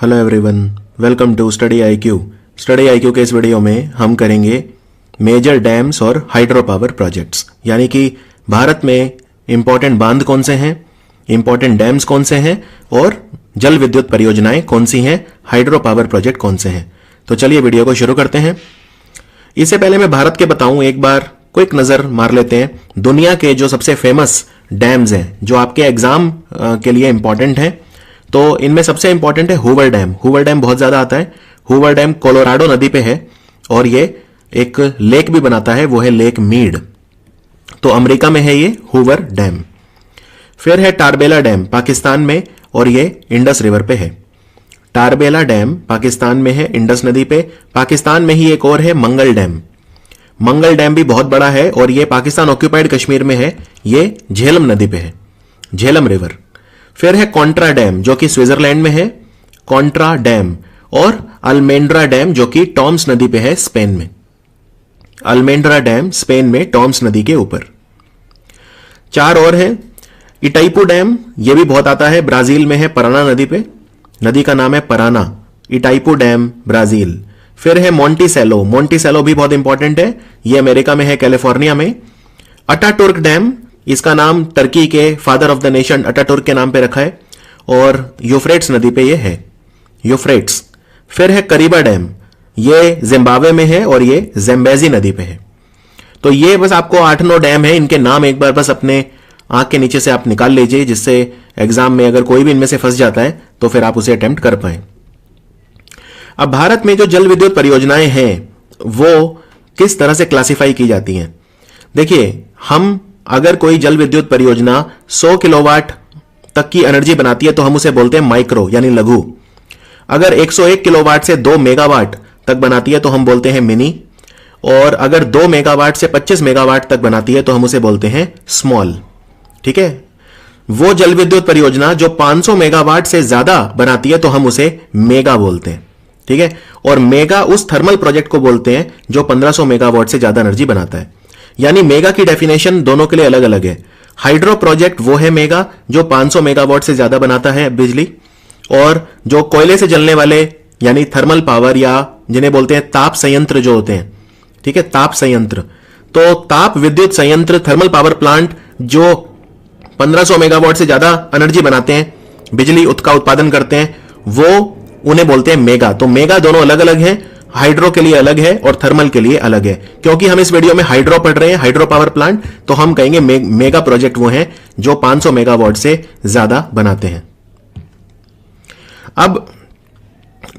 Hello everyone, welcome to study IQ. Study IQ के इस video में हम करेंगे मेजर डैम्स और हाइड्रो पावर प्रोजेक्ट्स, यानी कि भारत में इंपॉर्टेंट बांध कौन से हैं, इंपॉर्टेंट डैम्स कौन से हैं और जल विद्युत परियोजनाएं कौन सी हैं, हाइड्रो पावर प्रोजेक्ट कौन से हैं। तो चलिए वीडियो को शुरू करते हैं। इससे पहले मैं भारत के बताऊं, एक बार क्विक नजर मार लेते हैं दुनिया के जो सबसे फेमस डैम्स हैं जो आपके एग्जाम के लिए इंपॉर्टेंट हैं। तो इनमें सबसे इंपॉर्टेंट है हूवर डैम। हूवर डैम बहुत ज्यादा आता है। हूवर डैम कोलोराडो नदी पे है और ये एक लेक भी बनाता है, वो है लेक मीड। तो अमेरिका में है ये हूवर डैम। फिर है टारबेला डैम पाकिस्तान में और ये इंडस रिवर पे है। टारबेला डैम पाकिस्तान में है, इंडस नदी पे। पाकिस्तान में ही एक और है मंगल डैम। मंगल डैम भी बहुत बड़ा है और ये पाकिस्तान ऑक्यूपाइड कश्मीर में है, ये झेलम नदी पे है, झेलम रिवर। फिर है कॉन्ट्रा डैम जो कि स्विट्जरलैंड में है, कॉन्ट्रा डैम। और अल्मेंड्रा डैम जो कि टॉम्स नदी पे है, स्पेन में। अल्मेंड्रा डैम स्पेन में टॉम्स नदी के ऊपर। चार और है। इटाइपू डैम, यह भी बहुत आता है, ब्राजील में है, पराना नदी पे। नदी का नाम है पराना। Itaipu dam Brazil. फिर है मोंटिसेलो। मोंटिसेलो भी बहुत इंपॉर्टेंट है, यह अमेरिका में है, कैलिफोर्निया में। अटाटुर्क डैम, इसका नाम टर्की के फादर ऑफ द नेशन अटाटुर्क के नाम पे रखा है और यूफ्रेट्स नदी पे ये है, यूफ्रेट्स। फिर है करीबा डैम, ये जिम्बाब्वे में है और ये ज़ेम्बेजी नदी पे है। तो ये बस आपको 8-9 डैम है, इनके नाम एक बार बस अपने आंख के नीचे से आप निकाल लीजिए, जिससे एग्जाम में अगर कोई भी इनमें से फंस जाता है तो फिर आप उसे अटेम्प्ट कर पाए। अब भारत में जो जल विद्युत परियोजनाएं हैं वो किस तरह से क्लासिफाई की जाती हैं। देखिए, हम अगर कोई जल विद्युत परियोजना 100 किलोवाट तक की एनर्जी बनाती है तो हम उसे बोलते हैं माइक्रो यानी लघु। अगर 101 किलोवाट से 2 मेगावाट तक बनाती है तो हम बोलते हैं मिनी। और अगर 2 मेगावाट से 25 मेगावाट तक बनाती है तो हम उसे बोलते हैं स्मॉल। ठीक है। वो जल विद्युत परियोजना जो 500 मेगावाट से ज्यादा बनाती है तो हम उसे मेगा बोलते हैं। ठीक है। और मेगा उस थर्मल प्रोजेक्ट को बोलते हैं जो 1500 मेगावाट से ज्यादा एनर्जी बनाता है। यानी मेगा की डेफिनेशन दोनों के लिए अलग अलग है। हाइड्रो प्रोजेक्ट वो है मेगा जो 500 मेगावाट से ज्यादा बनाता है बिजली, और जो कोयले से जलने वाले यानी थर्मल पावर या जिन्हें बोलते हैं ताप संयंत्र जो होते हैं, ठीक है, ताप संयंत्र। तो ताप विद्युत संयंत्र, थर्मल पावर प्लांट जो 1500 मेगावाट से ज्यादा एनर्जी बनाते हैं, बिजली का उत्पादन करते हैं, वो उन्हें बोलते हैं मेगा। तो मेगा दोनों अलग अलग हैं, हाइड्रो के लिए अलग है और थर्मल के लिए अलग है। क्योंकि हम इस वीडियो में हाइड्रो पढ़ रहे हैं, हाइड्रो पावर प्लांट, तो हम कहेंगे मेगा प्रोजेक्ट वो हैं जो 500 मेगावाट से ज्यादा बनाते हैं। अब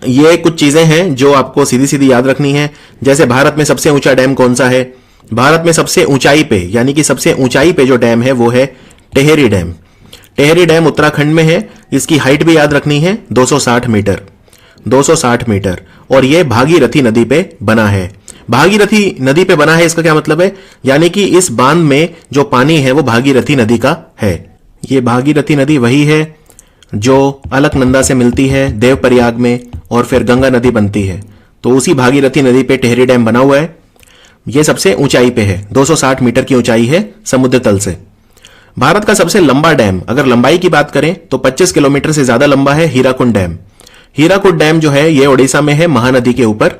ये कुछ चीजें हैं जो आपको सीधी सीधी याद रखनी है। जैसे भारत में सबसे ऊंचा डैम कौन सा है। भारत में सबसे ऊंचाई पे यानी कि सबसे ऊंचाई पे जो डैम है वो है टेहरी डैम। टेहरी डैम उत्तराखंड में है। इसकी हाइट भी याद रखनी है, 260 मीटर, 260 मीटर। और यह भागीरथी नदी पे बना है। भागीरथी नदी पे बना है, इसका क्या मतलब है, यानी कि इस बांध में जो पानी है वो भागीरथी नदी का है। ये भागीरथी नदी वही है जो अलकनंदा से मिलती है देवप्रयाग में और फिर गंगा नदी बनती है। तो उसी भागीरथी नदी पे टेहरी डैम बना हुआ है। यह सबसे ऊंचाई पे है, 260 मीटर की ऊंचाई है समुद्र तल से। भारत का सबसे लंबा डैम, अगर लंबाई की बात करें तो 25 किलोमीटर से ज्यादा लंबा है हीराकुंड डैम। हीराकुड डैम जो है ये ओडिशा में है, महानदी के ऊपर,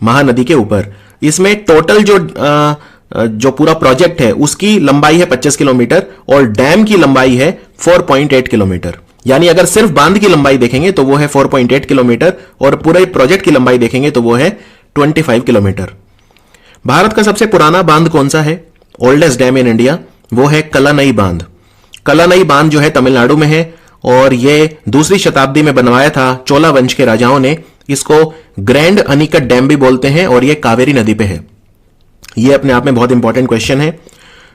महानदी के ऊपर। इसमें टोटल जो पूरा प्रोजेक्ट है उसकी लंबाई है 25 किलोमीटर और डैम की लंबाई है 4.8 किलोमीटर। यानी अगर सिर्फ बांध की लंबाई देखेंगे तो वो है 4.8 किलोमीटर और पूरे प्रोजेक्ट की लंबाई देखेंगे तो वो है 25 किलोमीटर। भारत का सबसे पुराना बांध कौन सा है, ओल्डेस्ट डैम इन इंडिया, वो है कलानई बांध। कलानई बांध जो है तमिलनाडु में है और यह 2री शताब्दी में बनवाया था चोला वंश के राजाओं ने। इसको ग्रैंड अनिकट डैम भी बोलते हैं और यह कावेरी नदी पे है। यह अपने आप में बहुत इंपॉर्टेंट क्वेश्चन है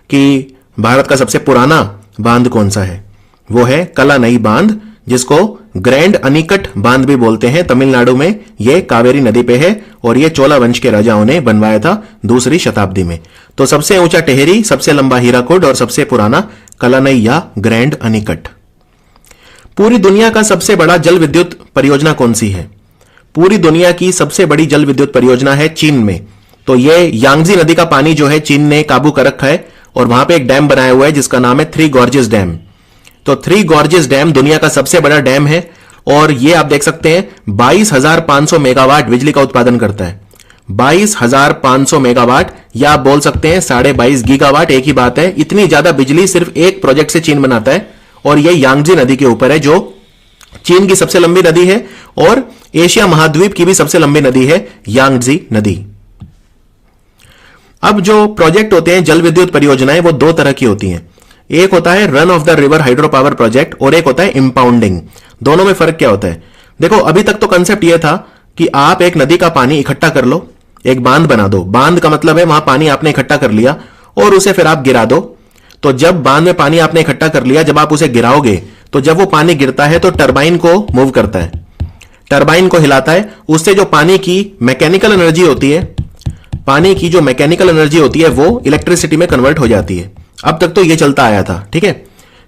कि भारत का सबसे पुराना बांध कौन सा है, वो है कलानई बांध, जिसको ग्रैंड अनिकट बांध भी बोलते हैं। तमिलनाडु में यह कावेरी नदी पे है और यह चोला वंश के राजाओं ने बनवाया था 2री शताब्दी में। तो सबसे ऊंचा टेहरी, सबसे लंबा हीराकुड और सबसे पुराना कलानई या ग्रैंड अनिकट। पूरी दुनिया का सबसे बड़ा जल विद्युत परियोजना कौन सी है। पूरी दुनिया की सबसे बड़ी जल विद्युत परियोजना है चीन में। तो यह यांगजी नदी का पानी जो है चीन ने काबू कर रखा है और वहां पे एक डैम बनाया हुआ है जिसका नाम है थ्री गॉर्जेस डैम। तो थ्री गॉर्जेस डैम दुनिया का सबसे बड़ा डैम है और ये आप देख सकते हैं 22,500 मेगावाट बिजली का उत्पादन करता है। 22,500 मेगावाट, या आप बोल सकते हैं 22.5 गीगावाट, एक ही बात है। इतनी ज्यादा बिजली सिर्फ एक प्रोजेक्ट से चीन बनाता है, और ये यांगजी नदी के ऊपर है, जो चीन की सबसे लंबी नदी है और एशिया महाद्वीप की भी सबसे लंबी नदी है, यांगजी नदी। अब जो प्रोजेक्ट होते हैं जल विद्युत परियोजनाएं, वो दो तरह की होती हैं। एक होता है run of the river hydro power project और एक होता है इंपाउंडिंग। दोनों में फर्क क्या होता है? देखो, अभी तक तो कंसेप्ट यह था कि आप एक नदी का पानी इकट्ठा कर लो, एक बांध बना दो। बांध का मतलब है वहां पानी आपने इकट्ठा कर लिया और उसे फिर आप गिरा दो। तो जब बांध में पानी आपने इकट्ठा कर लिया, जब आप उसे गिराओगे तो जब वो पानी गिरता है तो टरबाइन को मूव करता है, टरबाइन को हिलाता है। उससे जो पानी की मैकेनिकल एनर्जी होती है, पानी की जो मैकेनिकल एनर्जी होती है वो इलेक्ट्रिसिटी में कन्वर्ट हो जाती है। अब तक तो ये चलता आया था, ठीक है,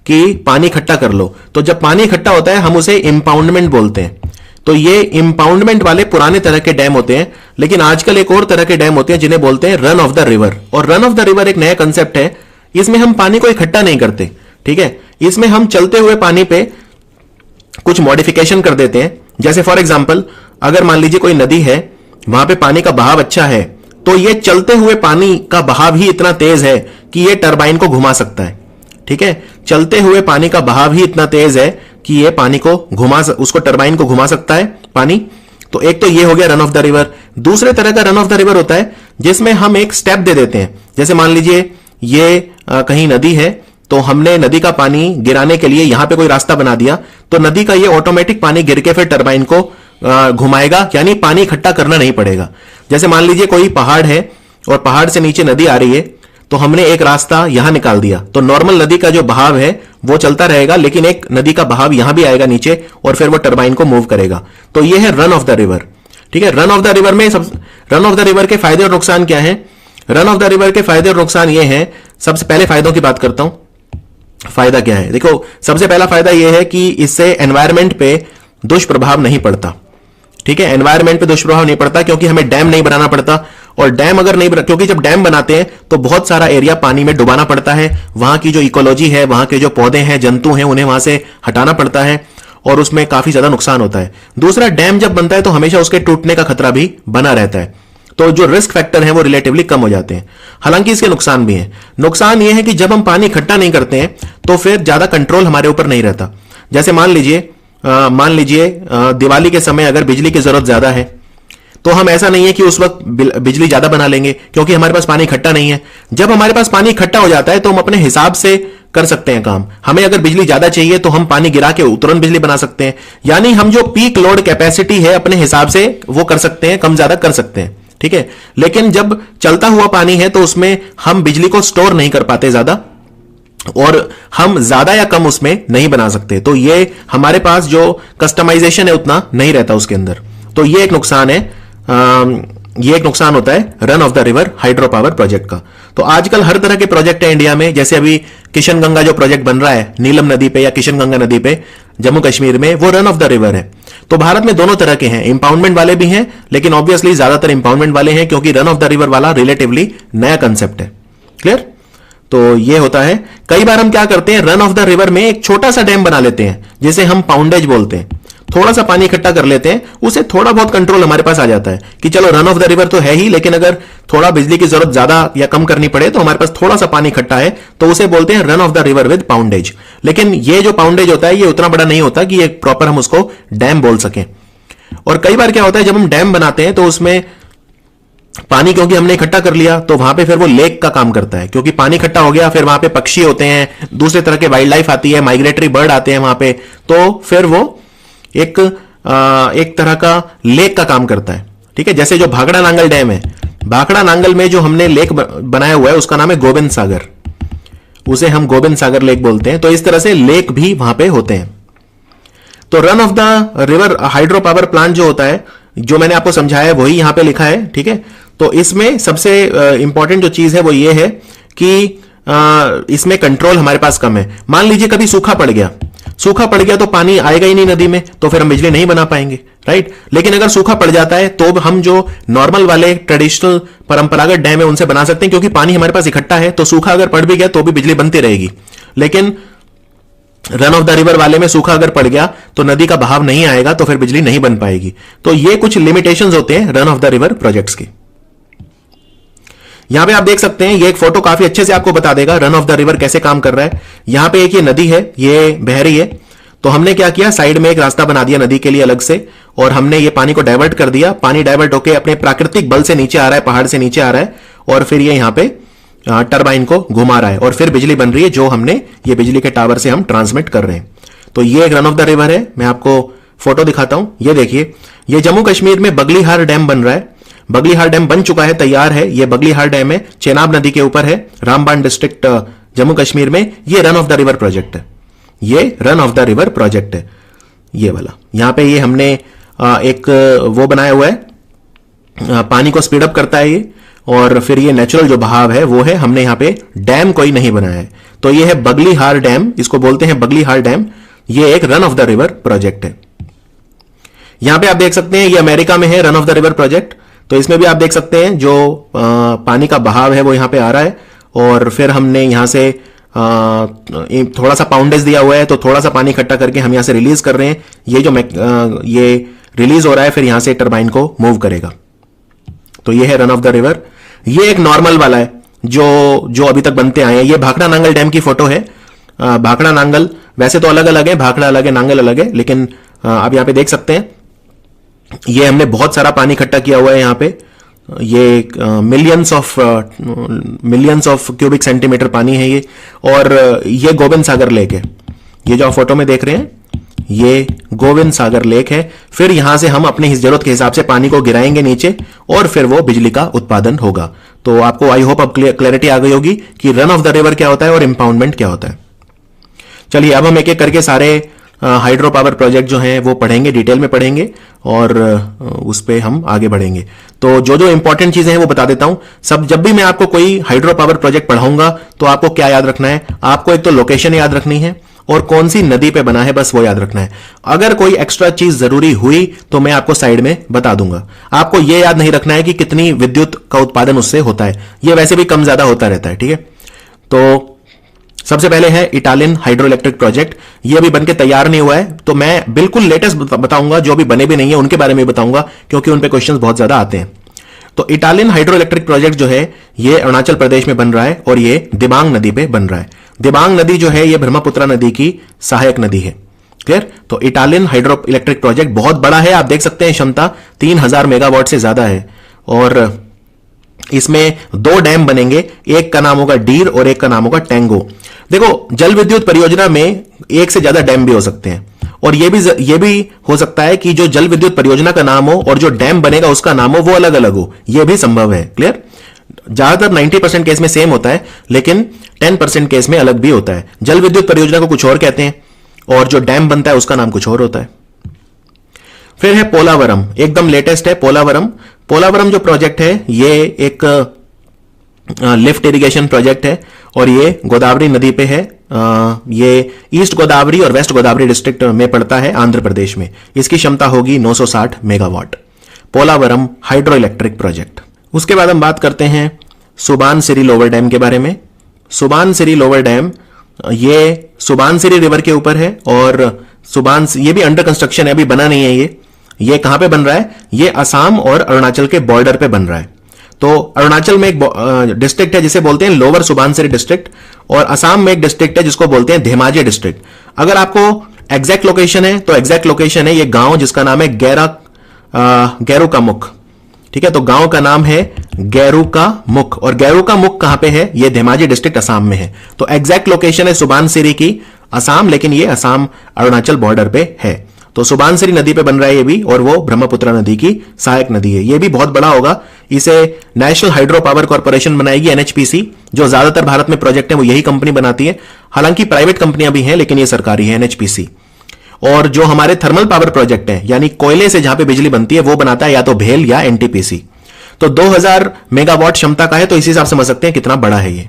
कि पानी इकट्ठा कर लो। तो जब पानी इकट्ठा होता है हम उसे इंपाउंडमेंट बोलते हैं। तो ये इंपाउंडमेंट वाले पुराने तरह के डैम होते हैं। लेकिन आजकल एक और तरह के डैम होते हैं जिन्हें बोलते हैं रन ऑफ द रिवर। और रन ऑफ द रिवर एक नया कंसेप्ट है। इसमें हम पानी को इकट्ठा नहीं करते, ठीक है, इसमें हम चलते हुए पानी पे कुछ मॉडिफिकेशन कर देते हैं। जैसे फॉर एग्जांपल, अगर मान लीजिए कोई नदी है, वहां पे पानी का बहाव अच्छा है, तो ये चलते हुए पानी का बहाव ही इतना तेज है कि ये टरबाइन को घुमा सकता है, ठीक है। चलते हुए पानी का बहाव ही इतना तेज है कि ये पानी को उसको टरबाइन को घुमा सकता है पानी। तो एक तो ये हो गया रन ऑफ द रिवर। दूसरे तरह का रन ऑफ द रिवर होता है जिसमें हम एक स्टेप दे देते हैं। जैसे मान लीजिए ये कहीं नदी है, तो हमने नदी का पानी गिराने के लिए यहां पे कोई रास्ता बना दिया, तो नदी का ये ऑटोमेटिक पानी गिर के फिर टरबाइन को घुमाएगा, यानी पानी इकट्ठा करना नहीं पड़ेगा। जैसे मान लीजिए कोई पहाड़ है और पहाड़ से नीचे नदी आ रही है, तो हमने एक रास्ता यहां निकाल दिया, तो नॉर्मल नदी का जो बहाव है वो चलता रहेगा, लेकिन एक नदी का बहाव यहां भी आएगा नीचे और फिर वो टरबाइन को मूव करेगा। तो ये है रन ऑफ द रिवर, ठीक है। रन ऑफ द रिवर में रन ऑफ द रिवर के फायदे और नुकसान क्या है? रन ऑफ द रिवर के फायदे और नुकसान ये हैं। सबसे पहले फायदों की बात करता हूं। फायदा क्या है? देखो, सबसे पहला फायदा यह है कि इससे एनवायरमेंट पे दुष्प्रभाव नहीं पड़ता, ठीक है। एनवायरमेंट पे दुष्प्रभाव नहीं पड़ता क्योंकि हमें डैम नहीं बनाना पड़ता। और डैम अगर नहीं क्योंकि जब डैम बनाते हैं तो बहुत सारा एरिया पानी में डुबाना पड़ता है, वहां की जो इकोलॉजी है, वहां के जो पौधे हैं, जंतु हैं, उन्हें वहां से हटाना पड़ता है और उसमें काफी ज्यादा नुकसान होता है। दूसरा, डैम जब बनता है तो हमेशा उसके टूटने का खतरा भी बना रहता है, तो जो रिस्क फैक्टर है वो रिलेटिवली कम हो जाते हैं। हालांकि इसके नुकसान भी हैं। नुकसान ये है कि जब हम पानी इकट्ठा नहीं करते हैं तो फिर ज्यादा कंट्रोल हमारे ऊपर नहीं रहता। जैसे मान लीजिए दिवाली के समय अगर बिजली की जरूरत ज्यादा है, तो हम ऐसा नहीं है कि उस वक्त बिजली ज्यादा बना लेंगे क्योंकि हमारे पास पानी इकट्ठा नहीं है। जब हमारे पास पानी इकट्ठा हो जाता है तो हम अपने हिसाब से कर सकते हैं काम। हमें अगर बिजली ज्यादा चाहिए तो हम पानी गिरा के तुरंत बिजली बना सकते हैं, यानी हम जो पीक लोड कैपेसिटी है अपने हिसाब से वो कर सकते हैं, कम ज्यादा कर सकते हैं, ठीक है। लेकिन जब चलता हुआ पानी है तो उसमें हम बिजली को स्टोर नहीं कर पाते ज्यादा, और हम ज्यादा या कम उसमें नहीं बना सकते। तो ये हमारे पास जो कस्टमाइजेशन है उतना नहीं रहता उसके अंदर। तो ये एक नुकसान है, ये एक नुकसान होता है run of the river hydro power project का। तो आजकल हर तरह के प्रोजेक्ट है इंडिया में। जैसे अभी किशन गंगा जो प्रोजेक्ट बन रहा है नीलम नदी पे या किशन गंगा नदी पे जम्मू कश्मीर में, वो रन ऑफ द रिवर है। तो भारत में दोनों तरह के हैं, इंपाउंडमेंट वाले भी हैं, लेकिन ऑब्वियसली ज्यादातर इंपाउंडमेंट वाले हैं क्योंकि रन ऑफ द रिवर वाला रिलेटिवली नया कंसेप्ट है। क्लियर? तो ये होता है। कई बार हम क्या करते हैं, रन ऑफ द रिवर में एक छोटा सा डैम बना लेते हैं जिसे हम पाउंडेज बोलते हैं। थोड़ा सा पानी इकट्ठा कर लेते हैं, उसे थोड़ा बहुत कंट्रोल हमारे पास आ जाता है कि चलो रन ऑफ द रिवर तो है ही, लेकिन अगर थोड़ा बिजली की जरूरत ज्यादा या कम करनी पड़े तो हमारे पास थोड़ा सा पानी इकट्ठा है, तो उसे बोलते हैं run of the river with pondage. लेकिन ये जो पाउंडेज होता है ये उतना बड़ा नहीं होता कि ये प्रॉपर हम उसको डैम बोल सकें। और कई बार क्या होता है, जब हम डैम बनाते हैं तो उसमें पानी क्योंकि हमने इकट्ठा कर लिया तो वहां पे फिर वो लेक का काम करता है, क्योंकि पानी इकट्ठा हो गया, फिर वहां पे पक्षी होते हैं, दूसरे तरह के वाइल्ड लाइफ आती है, माइग्रेटरी बर्ड आते हैं वहां पे, तो फिर वो एक तरह का लेक का काम करता है, ठीक है। जैसे जो भाखड़ा नांगल डैम है, भाखड़ा नांगल में जो हमने लेक बनाया हुआ है उसका नाम है गोविंद सागर, उसे हम गोविंद सागर लेक बोलते हैं। तो इस तरह से लेक भी वहां पे होते हैं। तो run of the river hydro power plant जो होता है, जो मैंने आपको समझाया है वही यहां पे लिखा है, ठीक है। तो इसमें सबसे इंपॉर्टेंट जो चीज है वो ये है कि इसमें कंट्रोल हमारे पास कम है। मान लीजिए कभी सूखा पड़ गया तो पानी आएगा ही नहीं नदी में, तो फिर हम बिजली नहीं बना पाएंगे, राइट। लेकिन अगर सूखा पड़ जाता है तो हम जो नॉर्मल वाले ट्रेडिशनल परंपरागत डैम है उनसे बना सकते हैं, क्योंकि पानी हमारे पास इकट्ठा है, तो सूखा अगर पड़ भी गया तो भी बिजली बनती रहेगी। लेकिन रन ऑफ द रिवर वाले में सूखा अगर पड़ गया तो नदी का बहाव नहीं आएगा, तो फिर बिजली नहीं बन पाएगी। तो ये कुछ लिमिटेशंस होते हैं run of the river projects की। यहां पे आप देख सकते हैं, ये एक फोटो काफी अच्छे से आपको बता देगा रन ऑफ द रिवर कैसे काम कर रहा है। यहां पे एक ये नदी है, ये बह रही है, तो हमने क्या किया, साइड में एक रास्ता बना दिया नदी के लिए अलग से, और हमने ये पानी को डाइवर्ट कर दिया। पानी डाइवर्ट होकर अपने प्राकृतिक बल से नीचे आ रहा है, पहाड़ से नीचे आ रहा है, और फिर ये यहां पे टरबाइन को घुमा रहा है, और फिर बिजली बन रही है, जो हमने ये बिजली के टावर से हम ट्रांसमिट कर रहे हैं। तो ये एक रन ऑफ द रिवर है। मैं आपको फोटो दिखाता हूं, ये देखिए, ये जम्मू कश्मीर में बगलीहार डैम बन रहा है। बगलीहार डैम बन चुका है, तैयार है। ये बगलीहार डैम है, चेनाब नदी के ऊपर है, रामबान डिस्ट्रिक्ट जम्मू कश्मीर में। ये run of the river project है, ये run of the river project है, ये वाला। यहां पे ये हमने एक वो बनाया हुआ है, पानी को स्पीड अप करता है ये, और फिर ये नेचुरल जो बहाव है वो है। हमने यहां पे डैम कोई नहीं बनाया है। तो ये है बगलीहार डैम, इसको बोलते हैं बगलीहार डैम। ये एक run of the river project है। यहां पे आप देख सकते हैं, ये अमेरिका में है run of the river project. तो इसमें भी आप देख सकते हैं जो पानी का बहाव है वो यहां पे आ रहा है, और फिर हमने यहां से थोड़ा सा पाउंडेज दिया हुआ है, तो थोड़ा सा पानी इकट्ठा करके हम यहां से रिलीज कर रहे हैं। ये जो ये रिलीज हो रहा है, फिर यहां से टरबाइन को मूव करेगा। तो ये है रन ऑफ द रिवर। ये एक नॉर्मल वाला है जो अभी तक बनते आए हैं। ये भाखड़ा नांगल डैम की फोटो है। भाखड़ा नांगल वैसे तो अलग अलग है, भाखड़ा अलग है, नांगल अलग है, लेकिन आप यहां पे देख सकते हैं, ये हमने बहुत सारा पानी इकट्ठा किया हुआ है यहां पे। ये मिलियंस ऑफ क्यूबिक सेंटीमीटर पानी है ये। और ये गोविंद सागर लेक है, ये जो आप फोटो में देख रहे हैं, ये गोविंद सागर लेक है। फिर यहां से हम अपनी जरूरत के हिसाब से पानी को गिराएंगे नीचे, और फिर वो बिजली का उत्पादन होगा। तो आपको आई होप अब क्लैरिटी आ गई होगी कि रन ऑफ द रिवर क्या होता है और इंपाउंडमेंट क्या होता है। चलिए, अब हम एक एक करके सारे हाइड्रो पावर प्रोजेक्ट जो हैं वो पढ़ेंगे, डिटेल में पढ़ेंगे, और उस पर हम आगे बढ़ेंगे। तो जो जो इंपॉर्टेंट चीजें हैं वो बता देता हूं। जब भी मैं आपको कोई हाइड्रो पावर प्रोजेक्ट पढ़ाऊंगा तो आपको क्या याद रखना है, आपको एक तो लोकेशन याद रखनी है, और कौन सी नदी पे बना है, बस वो याद रखना है। अगर कोई एक्स्ट्रा चीज जरूरी हुई तो मैं आपको साइड में बता दूंगा। आपको यह याद नहीं रखना है कि कितनी विद्युत का उत्पादन उससे होता है, यह वैसे भी कम ज्यादा होता रहता है, ठीक है। तो सबसे पहले है इटालियन हाइड्रो इलेक्ट्रिक प्रोजेक्ट। ये अभी बनके तैयार नहीं हुआ है, तो मैं बिल्कुल लेटेस्ट बताऊंगा, जो अभी बने भी नहीं है उनके बारे में बताऊंगा, क्योंकि उन पे क्वेश्चंस बहुत ज्यादा आते हैं। तो इटालियन हाइड्रो इलेक्ट्रिक प्रोजेक्ट जो है ये अरुणाचल प्रदेश में बन रहा है, और ये दिबांग नदी पे बन रहा है। दिबांग नदी जो है ये ब्रह्मपुत्र नदी की सहायक नदी है। क्लियर। तो इटालियन हाइड्रो इलेक्ट्रिक प्रोजेक्ट बहुत बड़ा है, आप देख सकते हैं क्षमता 3000 मेगावाट से ज्यादा है, और इसमें 2 डैम बनेंगे, एक का नाम होगा डीर और एक का नाम होगा टेंगो। देखो, जल विद्युत परियोजना में एक से ज्यादा डैम भी हो सकते हैं, और यह भी हो सकता है कि जो जल विद्युत परियोजना का नाम हो और जो डैम बनेगा उसका नाम हो वो अलग अलग हो, यह भी संभव है। क्लियर। ज्यादातर 90% केस में सेम होता है, लेकिन 10% केस में अलग भी होता है। जल विद्युत परियोजना को कुछ और कहते हैं, और जो डैम बनता है उसका नाम कुछ और होता है। फिर है पोलावरम, एकदम लेटेस्ट है पोलावरम। पोलावरम जो प्रोजेक्ट है ये एक लिफ्ट इरिगेशन प्रोजेक्ट है, और ये गोदावरी नदी पे है। ये ईस्ट गोदावरी और वेस्ट गोदावरी डिस्ट्रिक्ट में पड़ता है, आंध्र प्रदेश में। इसकी क्षमता होगी 960 megawatt. Polavaram hydro electric project. उसके बाद हम बात करते हैं सुबानसिरी लोअर डैम के बारे में। सुबानसिरी लोअर डैम ये सुबानसिरी रिवर के ऊपर है, और ये भी अंडर कंस्ट्रक्शन है, अभी बना नहीं है। ये कहां पे बन रहा है, ये असम और अरुणाचल के बॉर्डर पे बन रहा है। तो अरुणाचल में एक डिस्ट्रिक्ट है जिसे बोलते हैं लोअर सुबानसिरी डिस्ट्रिक्ट, और असम में एक डिस्ट्रिक्ट है जिसको बोलते हैं धेमाजी डिस्ट्रिक्ट। अगर आपको एग्जैक्ट लोकेशन है तो एग्जैक्ट लोकेशन है ये गांव जिसका नाम है गैरू का मुख। ठीक है, तो गांव का नाम है गैरू का मुख, और गैरू का मुख कहां पे है, ये धेमाजी डिस्ट्रिक्ट असम में है। तो एग्जैक्ट लोकेशन है सुबानसिरी की असम, लेकिन ये असम अरुणाचल बॉर्डर पे है। तो सुबानसिरी नदी पे बन रहा है ये भी, और वो ब्रह्मपुत्र नदी की सहायक नदी है। ये भी बहुत बड़ा होगा। इसे नेशनल हाइड्रो पावर कॉर्पोरेशन बनाएगी, एनएचपीसी। जो ज्यादातर भारत में प्रोजेक्ट है वो यही कंपनी बनाती है, हालांकि प्राइवेट कंपनियां भी हैं, लेकिन ये सरकारी है, एनएचपीसी। और जो हमारे थर्मल पावर प्रोजेक्ट है, यानी कोयले से जहां पे बिजली बनती है, वो बनाता है या तो भेल या एनटीपीसी। तो 2000 मेगावाट क्षमता का है, तो इसी हिसाब से समझ सकते हैं कितना बड़ा है ये।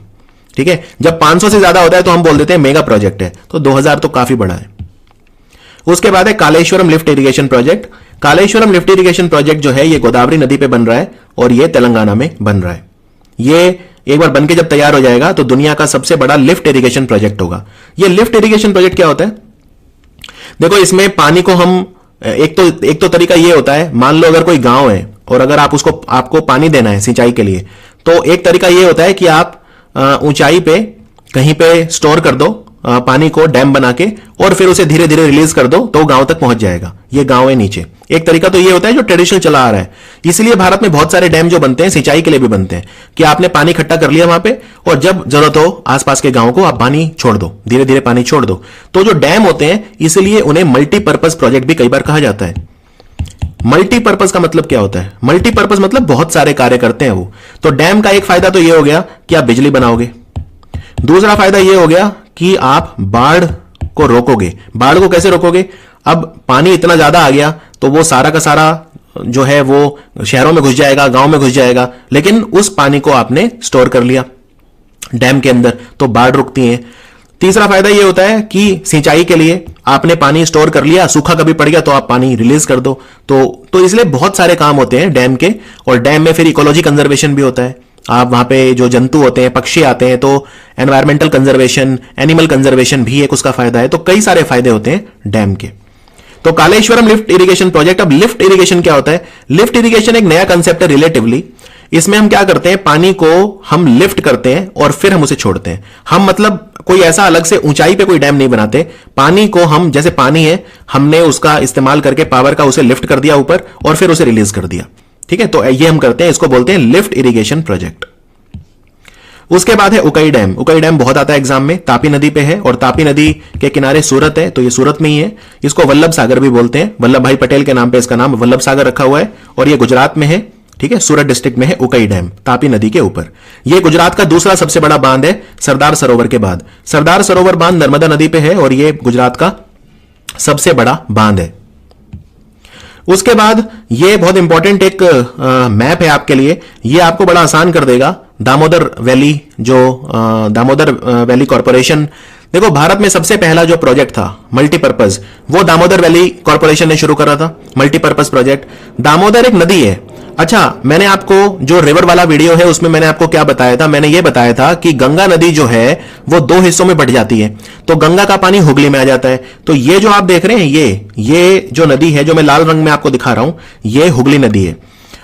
ठीक है, जब 500 से ज्यादा होता है तो हम बोल देते हैं मेगा प्रोजेक्ट है, तो 2000 तो काफी बड़ा है। उसके बाद है Kaleshwaram lift irrigation project. Kaleshwaram lift irrigation project जो है ये गोदावरी नदी पे बन रहा है, और ये तेलंगाना में बन रहा है। ये एक बार बनके जब तैयार हो जाएगा तो दुनिया का सबसे बड़ा लिफ्ट इरिगेशन प्रोजेक्ट होगा। ये लिफ्ट इरिगेशन प्रोजेक्ट क्या होता है? देखो, इसमें पानी को हम एक तो तरीका ये होता है, मान लो अगर कोई गांव है और अगर आपको पानी देना है सिंचाई के लिए, तो एक तरीका ये होता है कि आप ऊंचाई पे कहीं पे स्टोर कर दो पानी को, डैम बना के, और फिर उसे धीरे धीरे रिलीज कर दो तो गांव तक पहुंच जाएगा। ये गांव है नीचे। एक तरीका तो ये होता है जो ट्रेडिशनल चला आ रहा है। इसलिए भारत में बहुत सारे डैम जो बनते हैं सिंचाई के लिए भी बनते हैं कि आपने पानी इकट्ठा कर लिया वहां पे, और जब जरूरत हो आसपास के गांव को आप पानी छोड़ दो, धीरे धीरे पानी छोड़ दो। तो जो डैम होते हैं, इसलिए उन्हें मल्टीपर्पज प्रोजेक्ट भी कई बार कहा जाता है। मल्टीपर्पज का मतलब क्या होता है? मल्टीपर्पज मतलब बहुत सारे कार्य करते हैं वो। तो डैम का एक फायदा तो ये हो गया कि आप बिजली बनाओगे। दूसरा फायदा ये हो गया कि आप बाढ़ को रोकोगे। बाढ़ को कैसे रोकोगे? अब पानी इतना ज्यादा आ गया तो वो सारा का सारा जो है वो शहरों में घुस जाएगा, गांव में घुस जाएगा, लेकिन उस पानी को आपने स्टोर कर लिया डैम के अंदर, तो बाढ़ रुकती है। तीसरा फायदा ये होता है कि सिंचाई के लिए आपने पानी स्टोर कर लिया, सूखा कभी पड़ गया तो आप पानी रिलीज कर दो। तो इसलिए बहुत सारे काम होते हैं डैम के। और डैम में फिर इकोलॉजी कंजर्वेशन भी होता है। आप वहां पे जो जंतु होते हैं, पक्षी आते हैं, तो एनवायरमेंटल कंजर्वेशन, एनिमल कंजर्वेशन भी एक उसका फायदा है। तो कई सारे फायदे होते हैं डैम के। तो कालेश्वरम लिफ्ट इरिगेशन प्रोजेक्ट। अब लिफ्ट इरिगेशन क्या होता है? लिफ्ट इरिगेशन एक नया कंसेप्ट है रिलेटिवली। इसमें हम क्या करते हैं, पानी को हम लिफ्ट करते हैं और फिर हम उसे छोड़ते हैं। हम मतलब कोई ऐसा अलग से ऊंचाई पे कोई डैम नहीं बनाते। पानी को हम, जैसे पानी है, हमने उसका इस्तेमाल करके पावर का उसे लिफ्ट कर दिया ऊपर और फिर उसे रिलीज कर दिया। ठीक है, तो ये हम करते हैं, इसको बोलते हैं लिफ्ट इरिगेशन प्रोजेक्ट। उसके बाद है उकई डैम। उकई डैम बहुत आता है एग्जाम में। तापी नदी पे है और तापी नदी के किनारे सूरत है, तो ये सूरत में ही है। इसको वल्लभ सागर भी बोलते हैं। वल्लभ भाई पटेल के नाम पे इसका नाम वल्लभ सागर रखा हुआ है और ये गुजरात में है। ठीक है, सूरत डिस्ट्रिक्ट में है उकई डैम, तापी नदी के ऊपर। यह गुजरात का दूसरा सबसे बड़ा बांध है सरदार सरोवर के बाद। सरदार सरोवर बांध नर्मदा नदी पे है और यह गुजरात का सबसे बड़ा बांध है। उसके बाद ये बहुत इंपॉर्टेंट एक मैप है आपके लिए, ये आपको बड़ा आसान कर देगा। दामोदर वैली, जो दामोदर वैली कॉर्पोरेशन, देखो भारत में सबसे पहला जो प्रोजेक्ट था मल्टीपर्पज, वो दामोदर वैली कॉर्पोरेशन ने शुरू करा था, मल्टीपर्पज प्रोजेक्ट। दामोदर एक नदी है। अच्छा, मैंने आपको जो रिवर वाला वीडियो है उसमें मैंने आपको क्या बताया था? मैंने ये बताया था कि गंगा नदी जो है वो दो हिस्सों में बंट जाती है, तो गंगा का पानी हुगली में आ जाता है। तो ये जो आप देख रहे हैं, ये जो नदी है जो मैं लाल रंग में आपको दिखा रहा हूं, ये हुगली नदी है।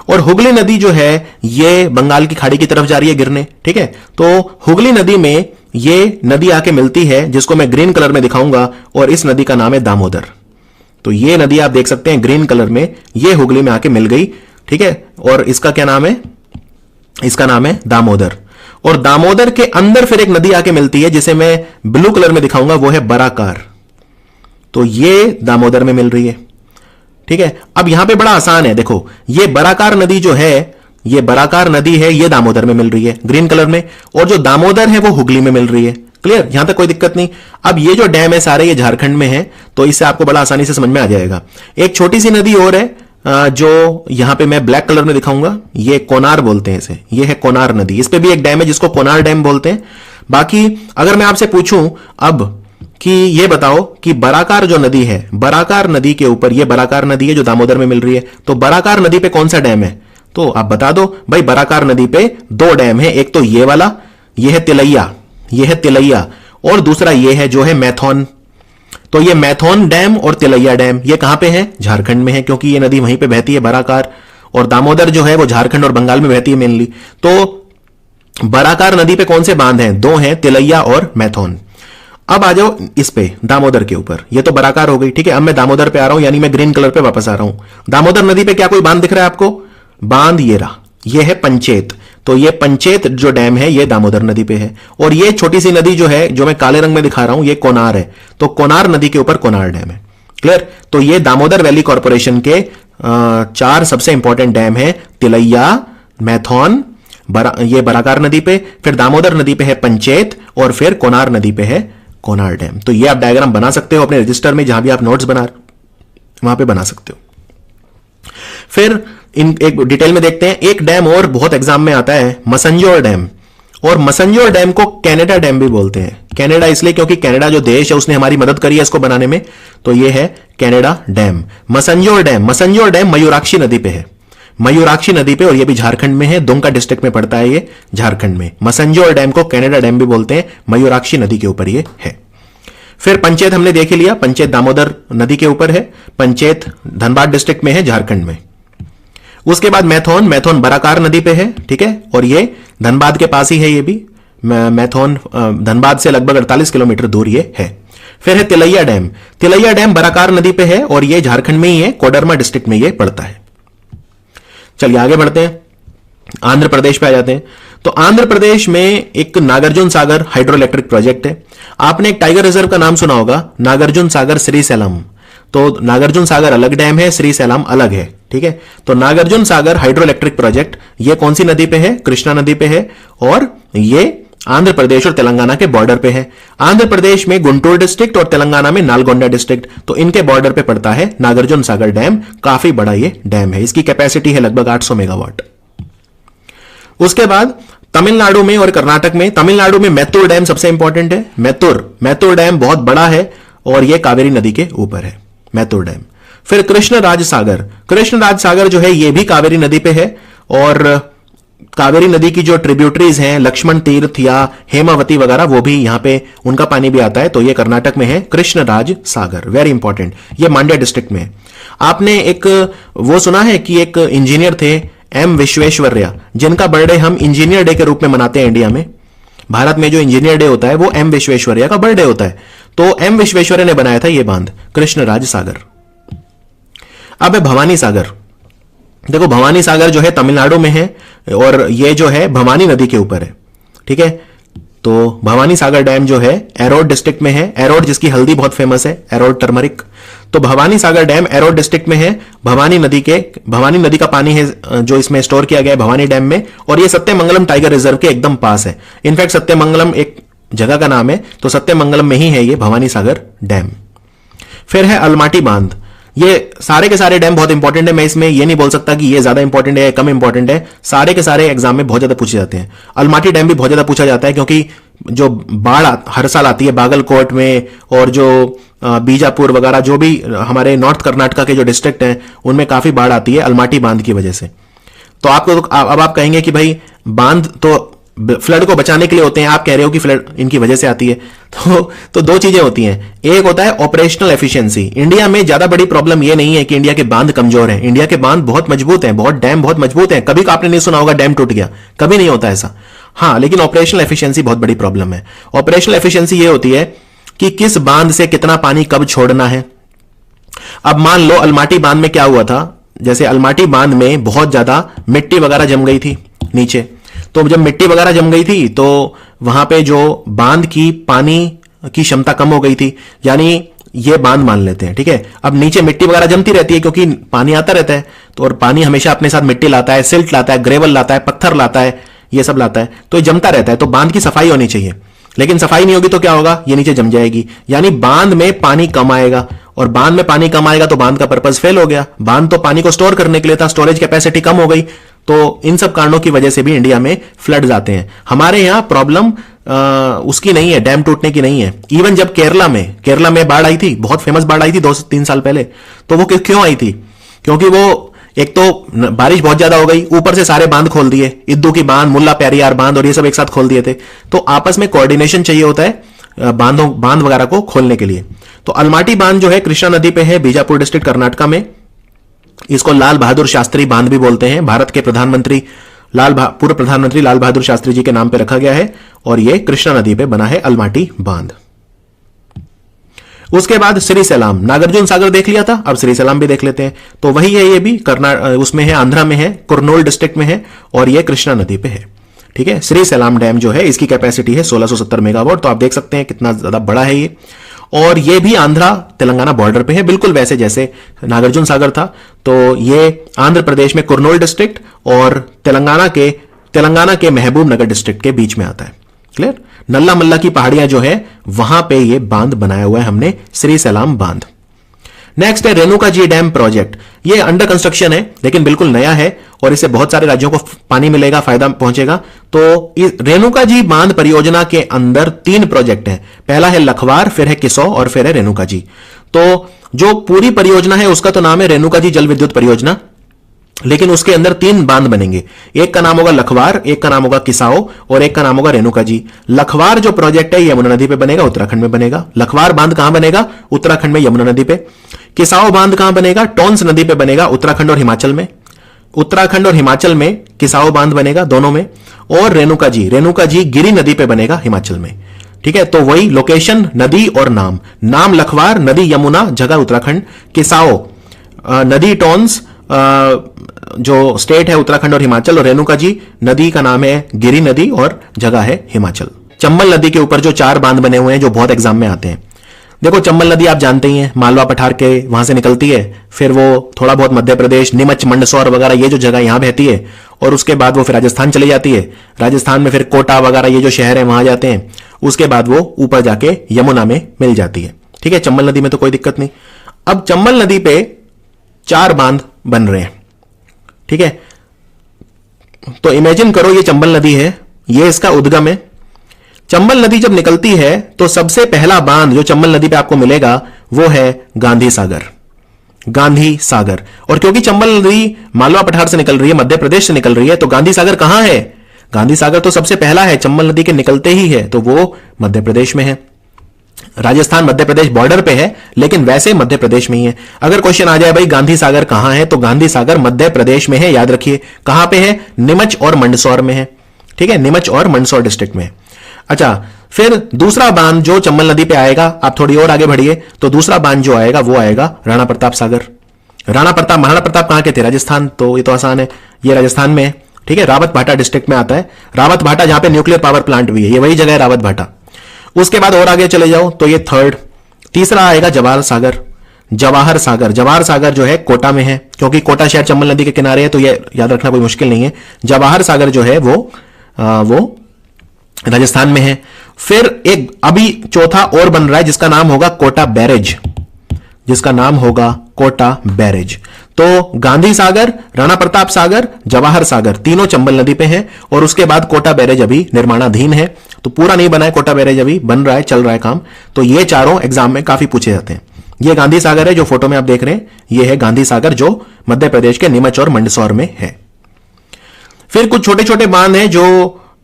और हुगली नदी जो है ये बंगाल की खाड़ी की तरफ जा रही है गिरने। ठीक है, तो हुगली नदी में ये नदी आके मिलती है, जिसको मैं ग्रीन कलर में दिखाऊंगा, और इस नदी का नाम है दामोदर। तो ये नदी आप देख सकते हैं ग्रीन कलर में, ये हुगली में आके मिल गई। ठीक है, और इसका क्या नाम है? इसका नाम है दामोदर। और दामोदर के अंदर फिर एक नदी आके मिलती है जिसे मैं ब्लू कलर में दिखाऊंगा, वो है बराकार। तो ये दामोदर में मिल रही है। ठीक है, अब यहां पे बड़ा आसान है, देखो ये बराकार नदी जो है, ये बराकार नदी है, ये दामोदर में मिल रही है ग्रीन कलर में, और जो दामोदर है वो हुगली में मिल रही है। क्लियर, यहां तक कोई दिक्कत नहीं। अब ये जो डैम है सारे, ये झारखंड में है, तो इससे आपको बड़ा आसानी से समझ में आ जाएगा। एक छोटी सी नदी और है जो यहां पे मैं ब्लैक कलर में दिखाऊंगा, ये कोनार बोलते हैं इसे, ये है कोनार नदी। इस पे भी एक डैम है जिसको कोनार डैम बोलते हैं। बाकी अगर मैं आपसे पूछूं अब कि ये बताओ कि बराकार जो नदी है, बराकार नदी के ऊपर, ये बराकार नदी है जो दामोदर में मिल रही है, तो बराकार नदी पे कौन सा डैम है? तो आप बता दो भाई। बराकार नदी पे दो डैम है, एक तो ये वाला, ये है तिलैया, ये है तिलैया, और दूसरा ये है जो है मैथौन। तो ये मैथौन डैम और तिलैया डैम ये कहां पे है? झारखंड में है, क्योंकि ये नदी वहीं पे बहती है बराकार, और दामोदर जो है वो झारखंड और बंगाल में बहती है मेनली। तो बराकार नदी पे कौन से बांध हैं? दो हैं, तिलैया और मैथौन। अब आ जाओ इस पे दामोदर के ऊपर, ये तो बराकार हो गई। ठीक है, अब मैं दामोदर पे आ रहा हूं, यानी मैं ग्रीन कलर पे वापस आ रहा हूं। दामोदर नदी पे क्या कोई बांध दिख रहा है आपको? बांध ये रहा, ये है पंचेत। तो ये पंचेत जो डैम है ये दामोदर नदी पे है। और ये छोटी सी नदी जो है, जो मैं काले रंग में दिखा रहा हूं, ये कोनार है। तो कोनार नदी के ऊपर कोनार डैम है। क्लियर, तो ये दामोदर वैली कॉर्पोरेशन के चार सबसे इंपॉर्टेंट डैम है। तिलैया, मैथौन, ये बराकार नदी पे, फिर दामोदर नदी पे है पंचेत, और फिर कोनार नदी पे है कोनार डैम। तो ये आप डायग्राम बना सकते हो अपने रजिस्टर में, जहां भी आप नोट्स बना वहां पे बना सकते हो। फिर इन एक डिटेल में देखते हैं। एक डैम और बहुत एग्जाम में आता है, मसंजोर डैम। और मसंजोर डैम को कनाडा डैम भी बोलते हैं। कनाडा इसलिए क्योंकि कनाडा जो देश है उसने हमारी मदद करी है इसको बनाने में, तो ये है Canada dam. Massanjore dam, Massanjore dam Mayurakshi नदी पे है। मयूराक्षी नदी पे, और ये भी झारखंड में है, दुमका डिस्ट्रिक्ट में पड़ता है ये, झारखंड में। मसंजोर डैम को कनाडा डैम भी बोलते हैं, मयूराक्षी नदी के ऊपर ये है। फिर पंचेत हमने देख ही लिया, पंचेत दामोदर नदी के ऊपर है, पंचेत धनबाद डिस्ट्रिक्ट में है, झारखंड में। उसके बाद मैथोन, मैथोन बराकार नदी पे है, ठीक है, और ये धनबाद के पास ही है, ये भी मैथोन धनबाद से लगभग 48 किलोमीटर दूर ये है। फिर है तिलैया डैम, तिलैया डैम बराकार नदी पे है और ये झारखंड में ही है, कोडरमा डिस्ट्रिक्ट में ये पड़ता है। चलिए आगे बढ़ते हैं, आंध्र प्रदेश पे आ जाते हैं। तो आंध्र प्रदेश में एक Nagarjuna Sagar hydro electric project है। आपने एक टाइगर रिजर्व का नाम सुना होगा, नागार्जुन सागर श्रीशैलम। तो नागार्जुन सागर अलग डैम है, श्रीशैलम अलग है, ठीक है। तो Nagarjuna Sagar hydro electric project ये कौन सी नदी पे है? कृष्णा नदी पे है, और ये आंध्र प्रदेश और तेलंगाना के बॉर्डर पे है। आंध्र प्रदेश में गुंटूर डिस्ट्रिक्ट और तेलंगाना में नालगोंडा डिस्ट्रिक्ट, तो इनके बॉर्डर पे पड़ता है नागार्जुन सागर डैम। काफी बड़ा ये डैम है, इसकी कैपेसिटी है लगभग 800 मेगावाट। उसके बाद तमिलनाडु में और कर्नाटक में, तमिलनाडु में मैत्तूर डैम सबसे इंपॉर्टेंट है। मैत्तूर डैम बहुत बड़ा है और यह कावेरी नदी के ऊपर है, मैत्तूर डैम। फिर कृष्णराज सागर जो है यह भी कावेरी नदी पे है, और कावेरी नदी की जो ट्रिब्यूटरीज हैं, लक्ष्मण तीर्थ या हेमावती वगैरह, वो भी यहां पे उनका पानी भी आता है। तो ये कर्नाटक में है कृष्णराज सागर, वेरी इंपॉर्टेंट, ये मांड्या डिस्ट्रिक्ट में है। आपने एक वो सुना है कि एक इंजीनियर थे एम विश्वेश्वरैया, जिनका बर्थडे हम इंजीनियर डे के रूप में मनाते हैं इंडिया में। भारत में जो इंजीनियर डे होता है वो एम विश्वेश्वरैया का बर्थडे होता है। तो एम विश्वेश्वरैया ने बनाया था ये बांध कृष्णराज सागर। अब है भवानी सागर। देखो भवानी सागर जो है तमिलनाडु में है और ये जो है भवानी नदी के ऊपर है, ठीक है। तो भवानी सागर डैम जो है एरोड डिस्ट्रिक्ट में है, एरोड जिसकी हल्दी बहुत फेमस है, एरोड टर्मरिक। तो भवानी सागर डैम एरोड डिस्ट्रिक्ट में है, भवानी नदी का पानी है जो इसमें स्टोर किया गया है भवानी डैम में, और ये सत्यमंगलम टाइगर रिजर्व के एकदम पास है। इनफैक्ट सत्यमंगलम एक जगह का नाम है, तो सत्यमंगलम में ही है ये भवानी सागर डैम। फिर है अलमाटी बांध। ये सारे के सारे डैम बहुत इंपॉर्टेंट है, मैं इसमें ये नहीं बोल सकता कि ये ज्यादा इंपॉर्टेंट है या कम इंपॉर्टेंट है, सारे के सारे एग्जाम में बहुत ज्यादा पूछे जाते हैं। अलमाटी डैम भी बहुत ज्यादा पूछा जाता है क्योंकि जो बाढ़ हर साल आती है बागलकोट में, और जो बीजापुर वगैरह जो भी हमारे नॉर्थ कर्नाटका के जो डिस्ट्रिक्ट हैं उनमें काफी बाढ़ आती है अलमाटी बांध की वजह से। तो आपको अब आप कहेंगे कि भाई बांध तो फ्लड को बचाने के लिए होते हैं, आप कह रहे हो कि फ्लड इनकी वजह से आती है। तो दो चीजें होती हैं, एक होता है ऑपरेशनल एफिशिएंसी। इंडिया में ज्यादा बड़ी प्रॉब्लम ये नहीं है कि इंडिया के बांध कमजोर हैं, इंडिया के बांध बहुत मजबूत हैं, डैम बहुत मजबूत हैं। कभी आपने नहीं सुना होगा डैम टूट गया, कभी नहीं होता ऐसा। हाँ, लेकिन ऑपरेशनल एफिशिएंसी बहुत बड़ी प्रॉब्लम है। ऑपरेशनल एफिशिएंसी ये होती है कि किस बांध से कितना पानी कब छोड़ना है। अब मान लो अलमाटी बांध में क्या हुआ था, जैसे अलमाटी बांध में बहुत ज्यादा मिट्टी वगैरह जम गई थी नीचे, तो जब मिट्टी वगैरह जम गई थी तो वहां पे जो बांध की पानी की क्षमता कम हो गई थी, यानी ये बांध मान लेते हैं, ठीक है। अब नीचे मिट्टी वगैरह जमती रहती है क्योंकि पानी आता रहता है, तो और पानी हमेशा अपने साथ मिट्टी लाता है, सिल्ट लाता है, ग्रेवल लाता है, पत्थर लाता है, ये सब लाता है, तो ये जमता रहता है। तो बांध की सफाई होनी चाहिए, लेकिन सफाई नहीं होगी तो क्या होगा, ये नीचे जम जाएगी, यानी बांध में पानी कम आएगा, और बांध में पानी कम आएगा तो बांध का पर्पस फेल हो गया। बांध तो पानी को स्टोर करने के लिए था, स्टोरेज कैपेसिटी कम हो गई। तो इन सब कारणों की वजह से भी इंडिया में फ्लड्स आते हैं। हमारे यहां प्रॉब्लम उसकी नहीं है, डैम टूटने की नहीं है। इवन जब केरला में बाढ़ आई थी, बहुत फेमस बाढ़ आई थी 2-3 साल पहले, तो वो क्यों आई थी? क्योंकि वो एक तो बारिश बहुत ज्यादा हो गई, ऊपर से सारे बांध खोल दिए, इद्दू की बांध, मुल्ला प्यारियार बांध और ये सब एक साथ खोल दिए थे। तो आपस में कोऑर्डिनेशन चाहिए होता है बांध वगैरह को खोलने के लिए। तो अलमाटी बांध जो है कृष्णा नदी पे है, बीजापुर डिस्ट्रिक्ट कर्नाटका में। इसको लाल बहादुर शास्त्री बांध भी बोलते हैं, भारत के पूर्व प्रधानमंत्री लाल बहादुर शास्त्री जी के नाम पे रखा गया है, और यह कृष्णा नदी पे बना है अलमाटी बांध। उसके बाद श्रीशैलम, नागार्जुन सागर देख लिया था, अब श्रीशैलम भी देख लेते हैं। तो वही है, ये भी उसमें है, आंध्रा में है, कुर्नूल डिस्ट्रिक्ट में है, और यह कृष्णा नदी पे है, ठीक है। श्रीशैलम डैम जो है इसकी कैपेसिटी है 1670 मेगावाट, तो आप देख सकते हैं कितना ज्यादा बड़ा है ये। और ये भी आंध्रा तेलंगाना बॉर्डर पे है, बिल्कुल वैसे जैसे नागार्जुन सागर था। तो ये आंध्र प्रदेश में कुर्नूल डिस्ट्रिक्ट और तेलंगाना के महबूब नगर डिस्ट्रिक्ट के बीच में आता है। क्लियर? नल्ला मल्ला की पहाड़ियां जो है वहां पे ये बांध बनाया हुआ है हमने, श्रीशैलम बांध। नेक्स्ट है रेणुका जी डैम प्रोजेक्ट। ये अंडर कंस्ट्रक्शन है लेकिन बिल्कुल नया है, और इससे बहुत सारे राज्यों को पानी मिलेगा, फायदा पहुंचेगा। तो इस रेणुका जी बांध परियोजना के अंदर 3 प्रोजेक्ट हैं। पहला है लखवार, फिर है किसौ और फिर है रेणुका जी। तो जो पूरी परियोजना है उसका तो नाम है रेणुका जी जल विद्युत परियोजना। लेकिन उसके अंदर 3 बांध बनेंगे। एक का नाम होगा लखवार, एक का नाम होगा किसाओ और एक का नाम होगा रेणुका जी। लखवार जो प्रोजेक्ट है यमुना नदी पे बनेगा, उत्तराखंड में बनेगा। लखवार बांध कहां बनेगा? उत्तराखंड में यमुना नदी पे। किसाओ बांध कहां बनेगा? टोंस नदी पे बनेगा, उत्तराखंड और हिमाचल में। उत्तराखंड और हिमाचल में किसाओ बांध बनेगा, दोनों में। और रेणुका जी गिरी नदी पे बनेगा, हिमाचल में। ठीक है, तो वही लोकेशन, नदी और नाम। नाम लखवार, नदी यमुना, जगह उत्तराखंड। किसाओ नदी टोंस जो स्टेट है उत्तराखंड और हिमाचल। और रेणुका जी नदी का नाम है गिरी नदी और जगह है हिमाचल। चंबल नदी के ऊपर जो 4 बांध बने हुए हैं जो बहुत एग्जाम में आते हैं। देखो चंबल नदी आप जानते ही हैं, मालवा पठार के वहां से निकलती है, फिर वो थोड़ा बहुत मध्य प्रदेश, नीमच, मंदसौर वगैरह ये जो जगह यहां बहती है, और उसके बाद वो फिर राजस्थान चली जाती है। राजस्थान में फिर कोटा वगैरह ये जो शहर है वहां जाते हैं। उसके बाद वो ऊपर जाके यमुना में मिल जाती है। ठीक है, चंबल नदी में तो कोई दिक्कत नहीं। अब चंबल नदी पे 4 बांध बन रहे हैं। ठीक है, तो इमेजिन करो ये चंबल नदी है, ये इसका उद्गम है। चंबल नदी जब निकलती है तो सबसे पहला बांध जो चंबल नदी पे आपको मिलेगा वो है गांधी सागर। गांधी सागर। और क्योंकि चंबल नदी मालवा पठार से निकल रही है, मध्य प्रदेश से निकल रही है, तो गांधी सागर कहां है? गांधी सागर तो सबसे पहला है, चंबल नदी के निकलते ही है, तो वो मध्य प्रदेश में है। राजस्थान मध्य प्रदेश बॉर्डर पे है, लेकिन वैसे मध्य प्रदेश में ही है। अगर क्वेश्चन आ जाए भाई गांधी सागर कहां है, तो गांधी सागर मध्य प्रदेश में है। याद रखिए कहां पे है? नीमच और मंदसौर में है। ठीक है, नीमच और मंदसौर डिस्ट्रिक्ट में। अच्छा, फिर दूसरा बांध जो चंबल नदी पे आएगा, आप थोड़ी और आगे बढ़िए तो दूसरा बांध जो आएगा वो आएगा राणा प्रताप सागर। राणा प्रताप, महाराणा प्रताप कहां के थे? राजस्थान, तो ये तो आसान है, ये राजस्थान में है। ठीक है, रावत भाटा डिस्ट्रिक्ट में आता है। रावत भाटा जहां पे न्यूक्लियर पावर प्लांट भी है, ये वही जगह है रावत भाटा। उसके बाद और आगे चले जाओ तो ये थर्ड। तीसरा आएगा जवाहर सागर। जवाहर सागर, जवाहर सागर जो है कोटा में है, क्योंकि कोटा शहर चंबल नदी के किनारे है, तो ये याद रखना कोई मुश्किल नहीं है। जवाहर सागर जो है वो राजस्थान में है। फिर एक अभी चौथा और बन रहा है जिसका नाम होगा कोटा बैरेज, जिसका नाम होगा कोटा बैरेज। तो गांधी सागर, राणा प्रताप सागर, जवाहर सागर तीनों चंबल नदी पे हैं। और उसके बाद कोटा बैरेज अभी निर्माणाधीन है, तो पूरा नहीं बना है कोटा बैरेज, अभी बन रहा है, चल रहा है काम। तो ये चारों एग्जाम में काफी पूछे जाते हैं। ये गांधी सागर है जो फोटो में आप देख रहे हैं, ये है गांधी सागर जो मध्य प्रदेश के नीमच और मंदसौर में है। फिर कुछ छोटे छोटे बांध हैं जो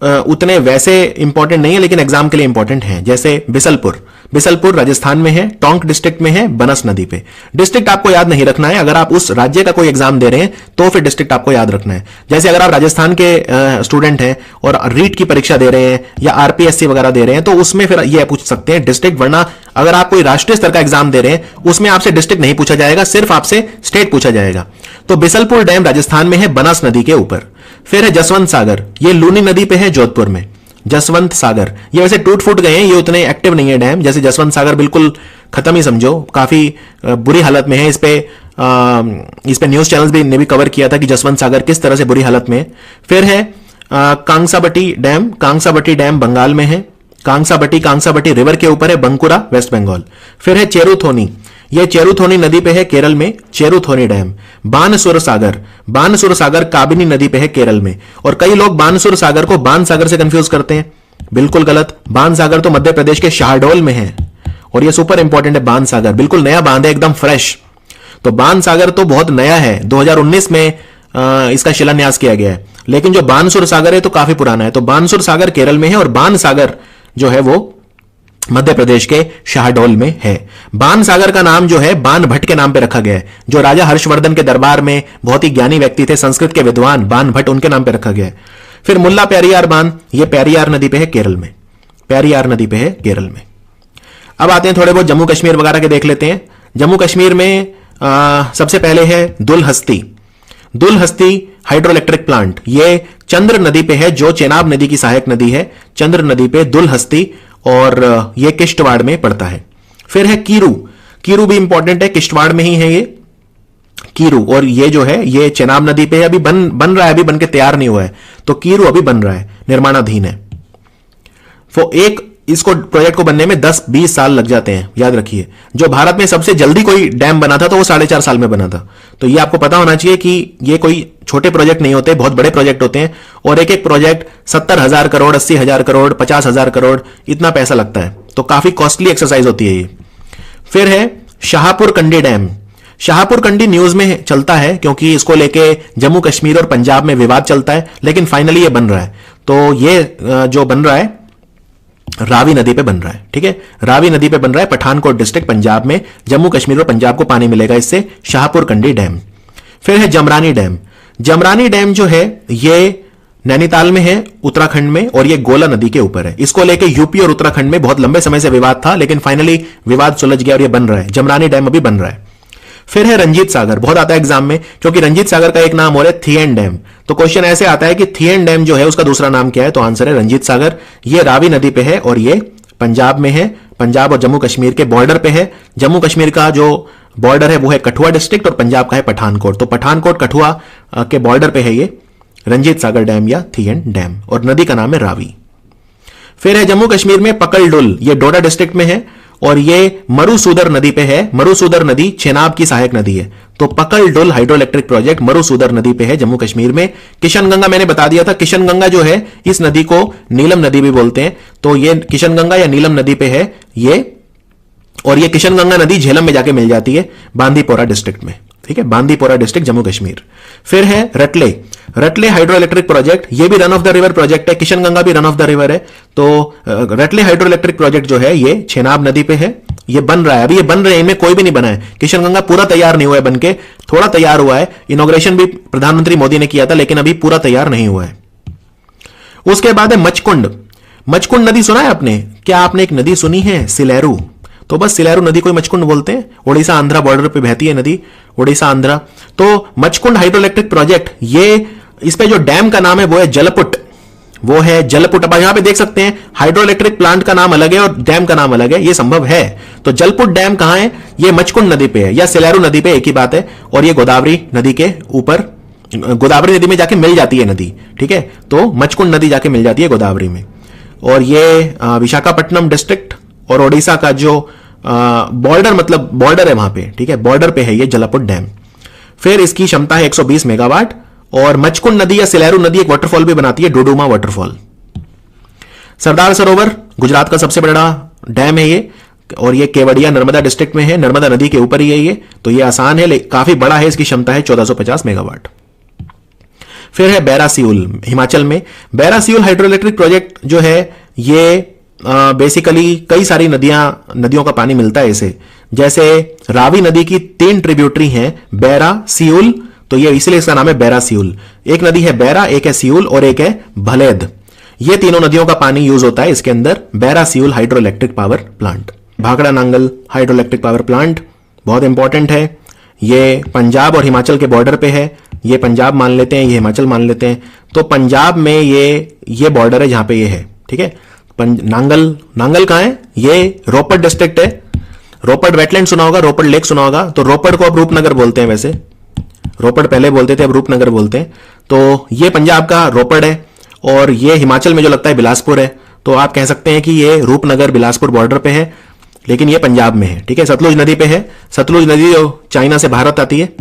उतने वैसे इंपॉर्टेंट नहीं है लेकिन एग्जाम के लिए इंपॉर्टेंट है, जैसे बिसलपुर। बिसलपुर राजस्थान में है, टोंक डिस्ट्रिक्ट में है, बनस नदी पे। डिस्ट्रिक्ट आपको याद नहीं रखना है, अगर आप उस राज्य का कोई एग्जाम दे रहे हैं तो फिर डिस्ट्रिक्ट आपको याद रखना है। जैसे अगर आप राजस्थान के स्टूडेंट हैं और रीट की परीक्षा दे रहे हैं या आरपीएससी वगैरह दे रहे हैं, तो उसमें फिर यह पूछ सकते हैं डिस्ट्रिक्ट, वरना अगर आप कोई राष्ट्रीय स्तर का एग्जाम दे रहे हैं उसमें आपसे डिस्ट्रिक्ट नहीं पूछा जाएगा, सिर्फ आपसे स्टेट पूछा जाएगा। तो बिसलपुर डैम राजस्थान में है, बनस नदी के ऊपर। फिर है जसवंत सागर, ये लूनी नदी पे है जोधपुर में। जसवंत सागर ये वैसे टूट फूट गए हैं, ये उतने एक्टिव नहीं है डैम। जैसे जसवंत सागर बिल्कुल खत्म ही समझो, काफी बुरी हालत में है। इस पे न्यूज चैनल्स भी ने भी कवर किया था कि जसवंत सागर किस तरह से बुरी हालत में है। फिर है कांसाबटी डैम। कांसाबटी डैम बंगाल में है। कांसाबटी रिवर के ऊपर है, बंकुरा वेस्ट बंगाल। फिर है चेरुथोनी, यह चेरुथोनी नदी पे है केरल में, चेरुथोनी डैम। बानसुर सागर काबिनी नदी पे है केरल में। और कई लोग बानसुर सागर को बान सागर से कंफ्यूज करते हैं, बिल्कुल गलत। बान सागर तो मध्य प्रदेश के शाहडोल में है और यह सुपर इंपॉर्टेंट है। बान सागर बिल्कुल नया बांध है, एकदम फ्रेश। तो बान सागर तो बहुत नया है, 2019 में इसका शिलान्यास किया गया है, लेकिन जो बानसुर सागर है तो काफी पुराना है। तो बानसुर सागर केरल में है और बान सागर जो है वो मध्य प्रदेश के शाहडोल में है। बान सागर का नाम जो है बान भट्ट के नाम पे रखा गया है, जो राजा हर्षवर्धन के दरबार में बहुत ही ज्ञानी व्यक्ति थे, संस्कृत के विद्वान बान भट्ट, उनके नाम पे रखा गया है। फिर मुल्ला पेरियार बांध, ये पेरियार नदी पे है केरल में, पेरियार नदी पे है केरल में। अब आते हैं थोड़े बहुत जम्मू कश्मीर वगैरह के देख लेते हैं। जम्मू कश्मीर में सबसे पहले है दुलहस्ती हाइड्रो इलेक्ट्रिक प्लांट, ये चंद्र नदी पे है जो चेनाब नदी की सहायक नदी है। चंद्र नदी पे दुलहस्ती, और ये किश्तवाड़ में पड़ता है। फिर है कीरू भी इंपॉर्टेंट है, किश्तवाड़ में ही है ये कीरू। और ये जो है ये चेनाब नदी पे अभी बन रहा है, अभी बन के तैयार नहीं हुआ है, तो कीरू अभी बन रहा है, निर्माणाधीन है। इसको प्रोजेक्ट को बनने में 10-20 साल लग जाते हैं, याद रखिए। जो भारत में सबसे जल्दी कोई डैम बना था तो वो 4.5 साल में बना था। तो ये आपको पता होना चाहिए कि ये कोई छोटे प्रोजेक्ट नहीं होते, बहुत बड़े प्रोजेक्ट होते हैं। और एक एक प्रोजेक्ट 70,000 करोड़, 80,000 करोड़, 50,000 करोड़, इतना पैसा लगता है। तो काफी कॉस्टली एक्सरसाइज होती है ये। फिर है शाहपुर कंडी डैम। शाहपुर कंडी न्यूज में चलता है क्योंकि इसको लेके जम्मू कश्मीर और पंजाब में विवाद चलता है, लेकिन फाइनली ये बन रहा है। तो ये जो बन रहा है रावी नदी पे बन रहा है, ठीक है, रावी नदी पे बन रहा है, पठानकोट डिस्ट्रिक्ट पंजाब में। जम्मू कश्मीर और पंजाब को पानी मिलेगा इससे, शाहपुर कंडी डैम। फिर है जमरानी डैम। जमरानी डैम जो है ये नैनीताल में है, उत्तराखंड में, और ये गोला नदी के ऊपर है। इसको लेके यूपी और उत्तराखंड में बहुत लंबे समय से विवाद था, लेकिन फाइनली विवाद सुलझ गया और ये बन रहा है। जमरानी डैम अभी बन रहा है। फिर है रंजीत सागर, बहुत आता है एग्जाम में, क्योंकि रंजीत सागर का एक नाम और है थियन डैम। तो क्वेश्चन ऐसे आता है कि थियन डैम जो है उसका दूसरा नाम क्या है, तो आंसर है रंजीत सागर। ये रावी नदी पे है और ये पंजाब में है, पंजाब और जम्मू कश्मीर के बॉर्डर पे है। जम्मू कश्मीर का जो बॉर्डर है वो है कठुआ डिस्ट्रिक्ट और पंजाब का है पठानकोट। तो पठानकोट कठुआ के बॉर्डर पे है ये रंजीत सागर डैम या थियन डैम, और नदी का नाम है रावी। फिर है जम्मू कश्मीर में पकलडुल, ये डोडा डिस्ट्रिक्ट में है और ये मरुसूदर नदी पे है। मरुसूदर नदी चेनाब की सहायक नदी है। तो पकलडुल हाइड्रो इलेक्ट्रिक प्रोजेक्ट मरुसूदर नदी पे है जम्मू कश्मीर में। किशनगंगा मैंने बता दिया था, किशनगंगा जो है इस नदी को नीलम नदी भी बोलते हैं। तो ये किशनगंगा या नीलम नदी पे है ये, और ये किशनगंगा नदी झेलम में जाके मिल जाती है बांदीपोरा डिस्ट्रिक्ट में, ठीक है, बांदीपोरा डिस्ट्रिक्ट जम्मू कश्मीर। फिर है रटले, रटले हाइड्रो इलेक्ट्रिक प्रोजेक्ट, ये भी run of the river project है, किशनगंगा भी रन ऑफ द रिवर है। तो रटले हाइड्रो इलेक्ट्रिक प्रोजेक्ट जो है ये छेनाब नदी पे है, ये बन रहा है, अभी ये बन रहे हैं, इनमें कोई भी नहीं बना है। किशनगंगा पूरा तैयार नहीं हुआ है, बनके थोड़ा तैयार हुआ है। इनॉग्रेशन भी प्रधानमंत्री मोदी ने किया था, लेकिन अभी पूरा तैयार नहीं हुआ है। उसके बाद है मचकुंड। मचकुंड नदी सुना है आपने? क्या आपने एक नदी सुनी है सिलेरू? तो बस सिलेरू नदी को मचकुंड बोलते हैं। ओडिशा आंध्रा बॉर्डर पे बहती है नदी, ओडिशा आंध्रा। तो मचकुंड हाइड्रो इलेक्ट्रिक प्रोजेक्ट, ये इस पे जो डैम का नाम है वो है जलपुट, वो है जलपुट। अब यहां पे देख सकते हैं हाइड्रो इलेक्ट्रिक प्लांट का नाम अलग है और डैम का नाम अलग है, ये संभव है। तो जलपुट डैम कहां है? ये मचकुंड नदी पे है या सिलेरू नदी पे, एक ही बात है। और ये गोदावरी नदी के ऊपर, गोदावरी नदी में जाके मिल जाती है नदी, ठीक है। तो मचकुंड नदी जाके मिल जाती है गोदावरी में। और ये विशाखापट्टनम डिस्ट्रिक्ट और ओडिशा का जो बॉर्डर, मतलब बॉर्डर है वहां पे, ठीक है, बॉर्डर पे है ये जलपुट डैम। फिर इसकी क्षमता है 120 मेगावाट। और मचकुंड नदी या सिलेरू नदी एक वाटरफॉल भी बनाती है, डुडुमा वाटरफॉल। सरदार सरोवर गुजरात का सबसे बड़ा डैम है ये, और ये केवड़िया नर्मदा डिस्ट्रिक्ट में है, नर्मदा नदी के ऊपर ही है ये। तो ये आसान है, काफी बड़ा है, इसकी क्षमता है 1450 मेगावाट। फिर है बैरासियूल, हिमाचल में। बैरासियूल हाइड्रो इलेक्ट्रिक प्रोजेक्ट जो है ये बेसिकली कई सारी नदियों का पानी मिलता है इसे। जैसे रावी नदी की 3 ट्रिब्यूटरी हैं, बैरा, सियूल, तो ये इसलिए इसका नाम है बैरासियूल। एक नदी है बैरा, एक है सियूल और एक है भलेद। ये तीनों नदियों का पानी यूज होता है इसके अंदर, Bairasiul hydro electric power plant. Bhakra Nangal hydro electric power plant बहुत इंपॉर्टेंट है। ये पंजाब और हिमाचल के बॉर्डर पे है। ये पंजाब मान लेते हैं, ये हिमाचल मान लेते हैं। तो पंजाब में ये बॉर्डर है जहां पे ये है, ठीक है। नांगल कहां है? ये रोपड़ डिस्ट्रिक्ट है। रोपड़ वेटलैंड सुना होगा, रोपड़ लेक सुना होगा। तो रोपड़ को अब रूपनगर बोलते हैं, वैसे रोपड़ पहले बोलते थे, अब रूपनगर बोलते हैं। तो ये पंजाब का रोपड़ है और ये हिमाचल में जो लगता है बिलासपुर है। तो आप कह सकते हैं कि ये रूपनगर बिलासपुर बॉर्डर पे है, लेकिन ये पंजाब में है, ठीक है। सतलुज नदी पे है। सतलुज नदी जो चाइना से भारत आती है,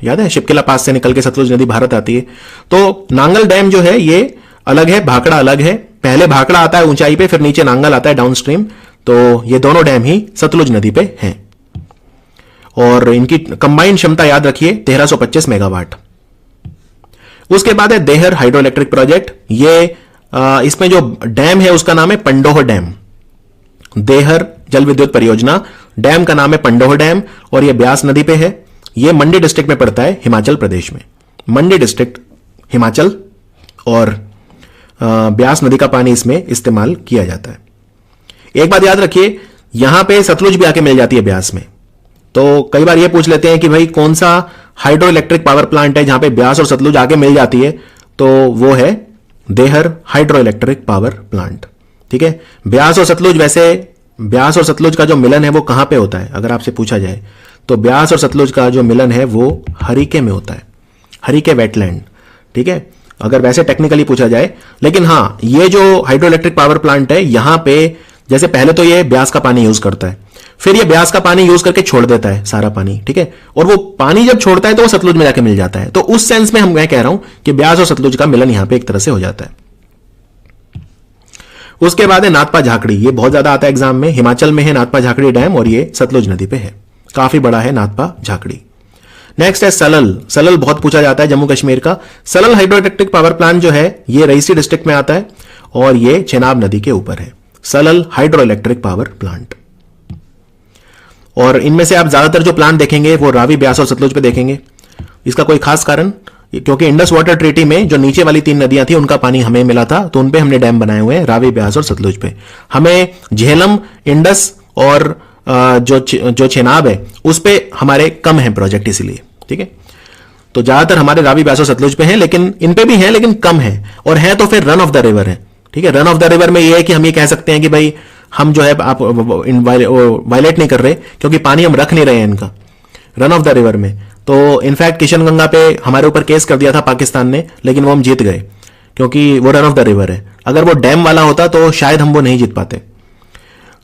याद है, शिपकिला पास से निकल के सतलुज नदी भारत आती है। तो नांगल डैम जो है ये अलग है, भाखड़ा अलग है। पहले भाखड़ा आता है ऊंचाई पे, फिर नीचे नांगल आता है डाउनस्ट्रीम। तो ये दोनों डैम ही सतलुज नदी पे हैं और इनकी कंबाइंड क्षमता याद रखिए 1325 मेगावाट। उसके बाद है देहर हाइड्रो इलेक्ट्रिक प्रोजेक्ट। ये इसमें जो डैम है उसका नाम है पंडोह डैम। देहर जल विद्युत परियोजना, डैम का नाम है पंडोह डैम और यह ब्यास नदी पे है। यह मंडी डिस्ट्रिक्ट में पड़ता है, हिमाचल प्रदेश में। मंडी डिस्ट्रिक्ट हिमाचल, और ब्यास नदी का पानी इसमें इस्तेमाल किया जाता है। एक बात याद रखिए, यहां पे सतलुज भी आके मिल जाती है ब्यास में। तो कई बार ये पूछ लेते हैं कि भाई कौन सा हाइड्रो इलेक्ट्रिक पावर प्लांट है जहां पे ब्यास और सतलुज आके मिल जाती है, तो वो है there hydro electric power plant, ठीक है। ब्यास और सतलुज, वैसे ब्यास और सतलुज का जो मिलन है वो कहां पे होता है अगर आपसे पूछा जाए, तो ब्यास और सतलुज का जो मिलन है वो हरिके में होता है, हरिके वेटलैंड, ठीक है, अगर वैसे टेक्निकली पूछा जाए। लेकिन हां, ये जो हाइड्रो इलेक्ट्रिक पावर प्लांट है यहां पे जैसे पहले तो ये ब्यास का पानी यूज करता है, फिर ये ब्यास का पानी यूज करके छोड़ देता है सारा पानी, ठीक है, और वो पानी जब छोड़ता है तो वो सतलुज में जाके मिल जाता है। तो उस सेंस में मैं कह रहा हूं कि ब्यास और सतलुज का मिलन यहां पे एक तरह से हो जाता है। उसके बाद है नाथपा झाकड़ी, ये बहुत ज्यादा आता है एग्जाम में। हिमाचल में है नाथपा झाकड़ी डैम और ये सतलुज नदी पे है। काफी बड़ा है नाथपा झाकड़ी। नेक्स्ट है सलल। सलल बहुत पूछा जाता है जम्मू कश्मीर का। Salal hydro electric power plant जो है ये रईसी डिस्ट्रिक्ट में आता है और ये चेनाब नदी के ऊपर है। Salal hydro electric power plant. और इनमें से आप ज्यादातर जो प्लांट देखेंगे वो रावी, ब्यास और सतलुज पे देखेंगे। इसका कोई खास कारण, क्योंकि इंडस वाटर ट्रीटी में जो नीचे वाली 3 नदियां थी उनका पानी हमें मिला था, तो उनपे हमने डैम बनाए हुए हैं, रावी, ब्यास और सतलुज पे। हमें झेलम, इंडस और जो चेनाब है उस पे हमारे कम है प्रोजेक्ट, इसीलिए। ठीक है, तो ज्यादातर हमारे रावी, ब्यास और सतलुज पे हैं, लेकिन इन पे भी हैं लेकिन कम है। और है तो फिर रन ऑफ द रिवर है। ठीक है, रन ऑफ द रिवर में ये है कि हम ये कह सकते हैं कि भाई हम जो है आप वायलेट नहीं कर रहे, क्योंकि पानी हम रख नहीं रहे हैं इनका रन ऑफ द रिवर में। तो इनफैक्ट किशनगंगा पे हमारे ऊपर केस कर दिया था पाकिस्तान ने, लेकिन वो हम जीत गए क्योंकि वो रन ऑफ द रिवर है। अगर वो डैम वाला होता तो शायद हम वो नहीं जीत पाते।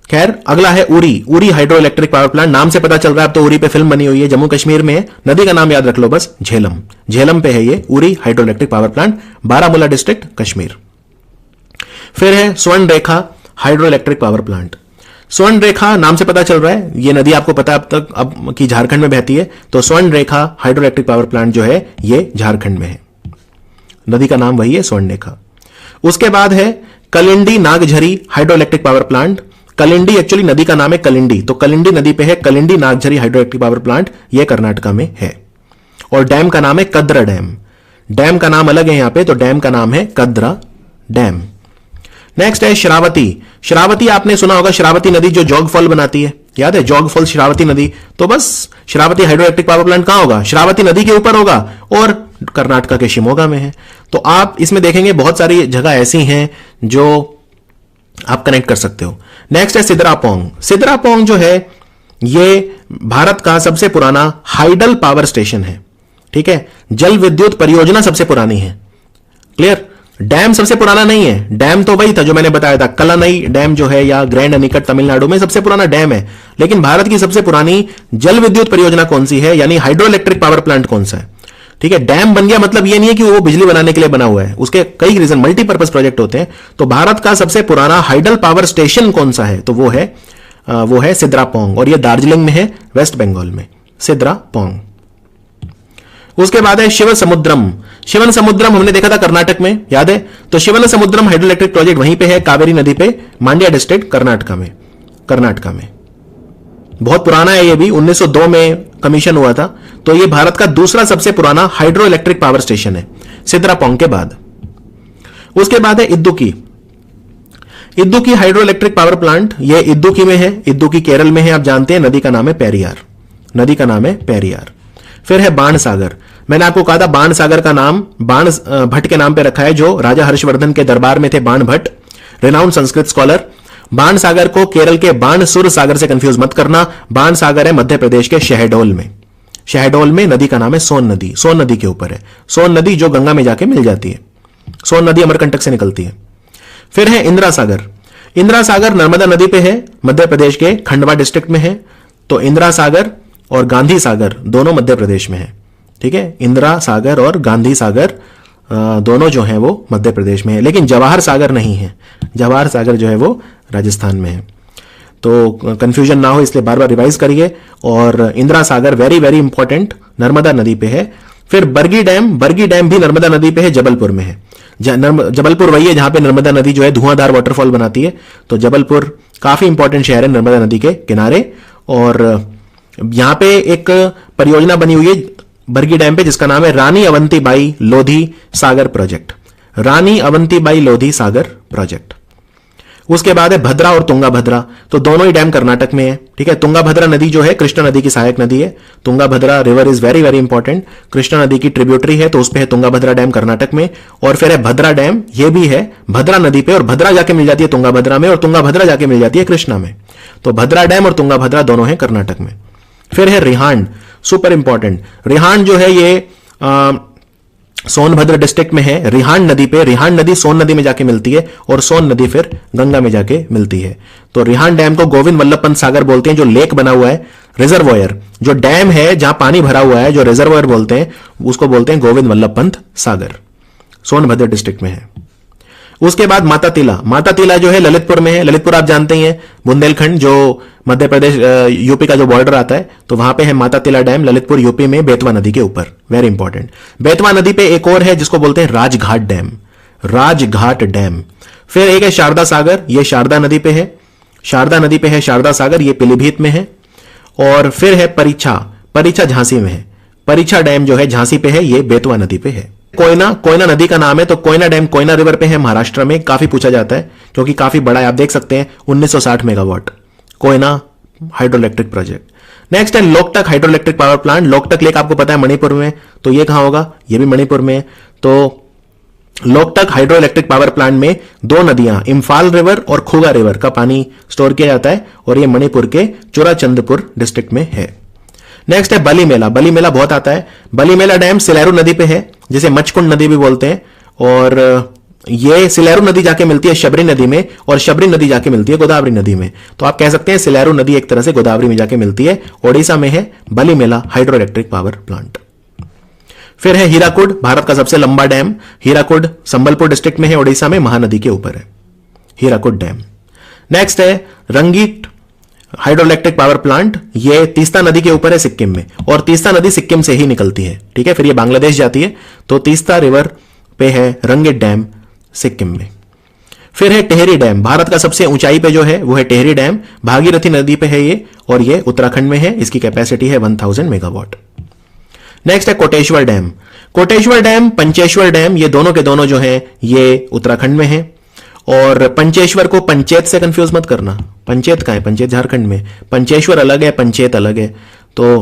खैर, अगला है Uri. Uri hydro electric power plant. नाम से पता चल रहा है अब तो उरी पे फिल्म बनी हुई है, जम्मू कश्मीर में है। नदी का नाम याद रख लो बस, झेलम। झेलम पे है ये Uri hydro electric power plant, Baramulla district, Kashmir. फिर है स्वर्ण रेखा हाइड्रो इलेक्ट्रिक पावर प्लांट। स्वर्ण रेखा नाम से पता चल रहा है ये नदी आपको पता है अब तक अब की झारखंड में बहती है, तो स्वर्ण रेखा हाइड्रो इलेक्ट्रिक पावर प्लांट जो है ये झारखंड में है। नदी का नाम वही है, स्वर्ण रेखा। उसके बाद है Kalindi Nagjhari hydro electric power plant. Kalindi actually नदी का नाम है कलिंडी, तो कलिंडी नदी पे है Kalindi Nagjhari hydro electric power plant, ये कर्नाटका में है। और डैम का नाम है कद्रा डैम। डैम का नाम अलग है यहां पे, तो डैम का नाम है कद्रा डैम। नेक्स्ट है श्रावती। श्रावती आपने सुना होगा, श्रावती नदी जो जॉग फॉल बनाती है, याद है जॉग फॉल श्रावती नदी। तो बस Shravati hydro electric power plant कहां होगा? श्रावती नदी के ऊपर होगा और कर्नाटका के शिमोगा में है। तो आप इसमें देखेंगे बहुत सारी जगह ऐसी हैं जो आप कनेक्ट कर सकते हो। नेक्स्ट है सिद्रापोंग। सिद्रापोंग जो है ये भारत का सबसे पुराना हाइडल पावर स्टेशन है। ठीक है, जल विद्युत परियोजना सबसे पुरानी है। क्लियर? डैम सबसे पुराना नहीं है। डैम तो वही था जो मैंने बताया था, कलानई डैम जो है या ग्रैंड अनिकट तमिलनाडु में सबसे पुराना डैम है। लेकिन भारत की सबसे पुरानी जल विद्युत परियोजना कौन सी है, यानी हाइड्रो इलेक्ट्रिक पावर प्लांट कौन सा है? ठीक है, डैम बन गया मतलब ये नहीं है कि वो बिजली बनाने के लिए बना हुआ है, उसके कई रीजन मल्टीपर्पज प्रोजेक्ट होते हैं। तो भारत का सबसे पुराना हाइडल पावर स्टेशन कौन सा है? तो वो है सिद्रापोंग, और ये दार्जिलिंग में है, वेस्ट बंगाल में, सिद्रापोंग। उसके बाद है शिव समुद्रम। शिवन समुद्रम हमने देखा था कर्नाटक में, याद है? तो शिवन समुद्रम हाइड्रो इलेक्ट्रिक प्रोजेक्ट वहीं पे है, कावेरी नदी पे, मांड्या डिस्ट्रिक्ट, कर्नाटका में। बहुत पुराना है ये भी, 1902 में कमीशन हुआ था। तो ये भारत का दूसरा सबसे पुराना हाइड्रो इलेक्ट्रिक पावर स्टेशन है सिद्रापोंग के बाद। उसके बाद है इद्दुकी। इद्दुकी हाइड्रो इलेक्ट्रिक पावर प्लांट, ये इद्दुकी में है, इद्दुकी केरल में है, आप जानते हैं। नदी का नाम है पेरियार। फिर है बाणसागर। मैंने आपको कहा था बाणसागर का नाम बाण भट्ट के नाम पे रखा है, जो राजा हर्षवर्धन के दरबार में थे, बाण भट्ट, रिनाउंड संस्कृत स्कॉलर। बाणसागर को केरल के बाणसुर सागर से कंफ्यूज मत करना। बाणसागर है मध्य प्रदेश के शहडोल में नदी का नाम है सोन नदी के ऊपर है। सोन नदी जो गंगा में जाके मिल जाती है। सोन नदी अमरकंटक से निकलती है। फिर है इंदिरा सागर नर्मदा नदी पे है, मध्य प्रदेश के खंडवा डिस्ट्रिक्ट में है। तो इंदिरा सागर और गांधी सागर दोनों मध्य प्रदेश में है। ठीक है, इंदिरा सागर और गांधी सागर दोनों जो हैं वो मध्य प्रदेश में है, लेकिन जवाहर सागर नहीं है। जवाहर सागर जो है वो राजस्थान में है। तो कंफ्यूजन ना हो इसलिए बार बार रिवाइज करिए। और Indira Sagar very very important, Narmada नदी पे है। फिर बरगी डैम भी नर्मदा नदी पे है, जबलपुर में है। जबलपुर वही है जहां पे नर्मदा नदी जो है धुआंधार वाटरफॉल बनाती है। तो जबलपुर काफी इंपॉर्टेंट शहर है नर्मदा नदी के किनारे। और यहां पे एक परियोजना बनी हुई है बरगी डैम पे जिसका नाम है रानी अवंतीबाई लोधी सागर प्रोजेक्ट। उसके बाद है भद्रा और तुंगाभद्रा। तो दोनों ही डैम कर्नाटक में है। ठीक है, तुंगाभद्रा नदी जो है कृष्णा नदी की सहायक नदी है। Tungabhadra river is very very important, Krishna नदी की ट्रिब्यूटरी है, तो उस पे है तुंगाभद्रा डैम कर्नाटक में। और फिर है भद्रा डैम, ये भी है भद्रा नदी पे, और भद्रा जाके मिल जाती है तुंगाभद्रा में, और तुंगाभद्रा जाके मिल जाती है कृष्णा में। तो भद्रा डैम और तुंगाभद्रा दोनों है कर्नाटक में। फिर है रिहांड, सुपर इंपॉर्टेंट। रिहांड जो है ये सोनभद्र डिस्ट्रिक्ट में है, रिहांड नदी पे। रिहांड नदी सोन नदी में जाके मिलती है, और सोन नदी फिर गंगा में जाके मिलती है। तो रिहांड डैम को गोविंद वल्लभ पंत सागर बोलते हैं, जो लेक बना हुआ है, रिजर्वोयर जो डैम है जहां पानी भरा हुआ है, जो रिजर्वोयर बोलते हैं, उसको बोलते हैं गोविंद वल्लभ पंत सागर, सोनभद्र डिस्ट्रिक्ट में है। उसके बाद माता तिला जो है ललितपुर में है। ललितपुर आप जानते ही हैं, बुंदेलखंड जो मध्य प्रदेश यूपी का जो बॉर्डर आता है, तो वहां पे है माता तिला डैम, ललितपुर यूपी में, बेतवा नदी के ऊपर। Very important. बेतवा नदी पे एक और है जिसको बोलते हैं राजघाट डैम, राजघाट डैम। फिर एक है शारदा सागर, ये शारदा नदी पे है, शारदा नदी पे है शारदा सागर, ये पीलीभीत में है। और फिर है परीक्षा झांसी में है, परीक्षा डैम जो है झांसी पे है, ये बेतवा नदी पे है। कोयना नदी का नाम है, तो कोयना डैम कोयना रिवर पे है, महाराष्ट्र में। काफी पूछा जाता है क्योंकि काफी बड़ा है, आप देख सकते हैं 1960 megawatt Koyna hydro electric project. Next है Loktak hydro electric power plant. Loktak lake आपको पता है मणिपुर में, तो ये कहां होगा, ये भी मणिपुर में। तो Loktak hydro electric power plant में दो नदियां, इंफाल रिवर और खुगा रिवर का पानी स्टोर किया जाता है, और ये मणिपुर के चुराचंदपुर डिस्ट्रिक्ट में है। नेक्स्ट है बली मेला। बली मेला बहुत आता है। बली मेला डैम सिलेरू नदी पे है, जिसे मचकुंड नदी भी बोलते हैं, और ये सिलेरू नदी जाके मिलती है शबरी नदी में, और शबरी नदी जाके मिलती है गोदावरी नदी में। तो आप कह सकते हैं सिलेरू नदी एक तरह से गोदावरी में जाके मिलती है। ओडिशा में है बली मेला हाइड्रो इलेक्ट्रिक पावर प्लांट। फिर है हीराकुड, भारत का सबसे लंबा डैम। हीराकुड संबलपुर डिस्ट्रिक्ट में है, ओडिशा में, महानदी के ऊपर है हीराकुड डैम। नेक्स्ट है रंगीत हाइड्रो इलेक्ट्रिक पावर प्लांट, ये तीस्ता नदी के ऊपर है सिक्किम में, और तीस्ता नदी सिक्किम से ही निकलती है, ठीक है। फिर ये बांग्लादेश जाती है, तो तीस्ता रिवर पे है रंगीत डैम सिक्किम में। फिर है टेहरी डैम, भारत का सबसे ऊंचाई पे जो है वो है टेहरी डैम, भागीरथी नदी पे है ये, और ये उत्तराखंड में है। इसकी कैपेसिटी है 1000 मेगावाट। नेक्स्ट है Koteshwar dam. Koteshwar dam, Pancheshwar dam, ये दोनों के दोनों जो है ये उत्तराखंड में है। और पंचेश्वर को पंचेत से कंफ्यूज मत करना, पंचेत का है, पंचेत झारखंड में, पंचेश्वर अलग है, पंचेत अलग है। तो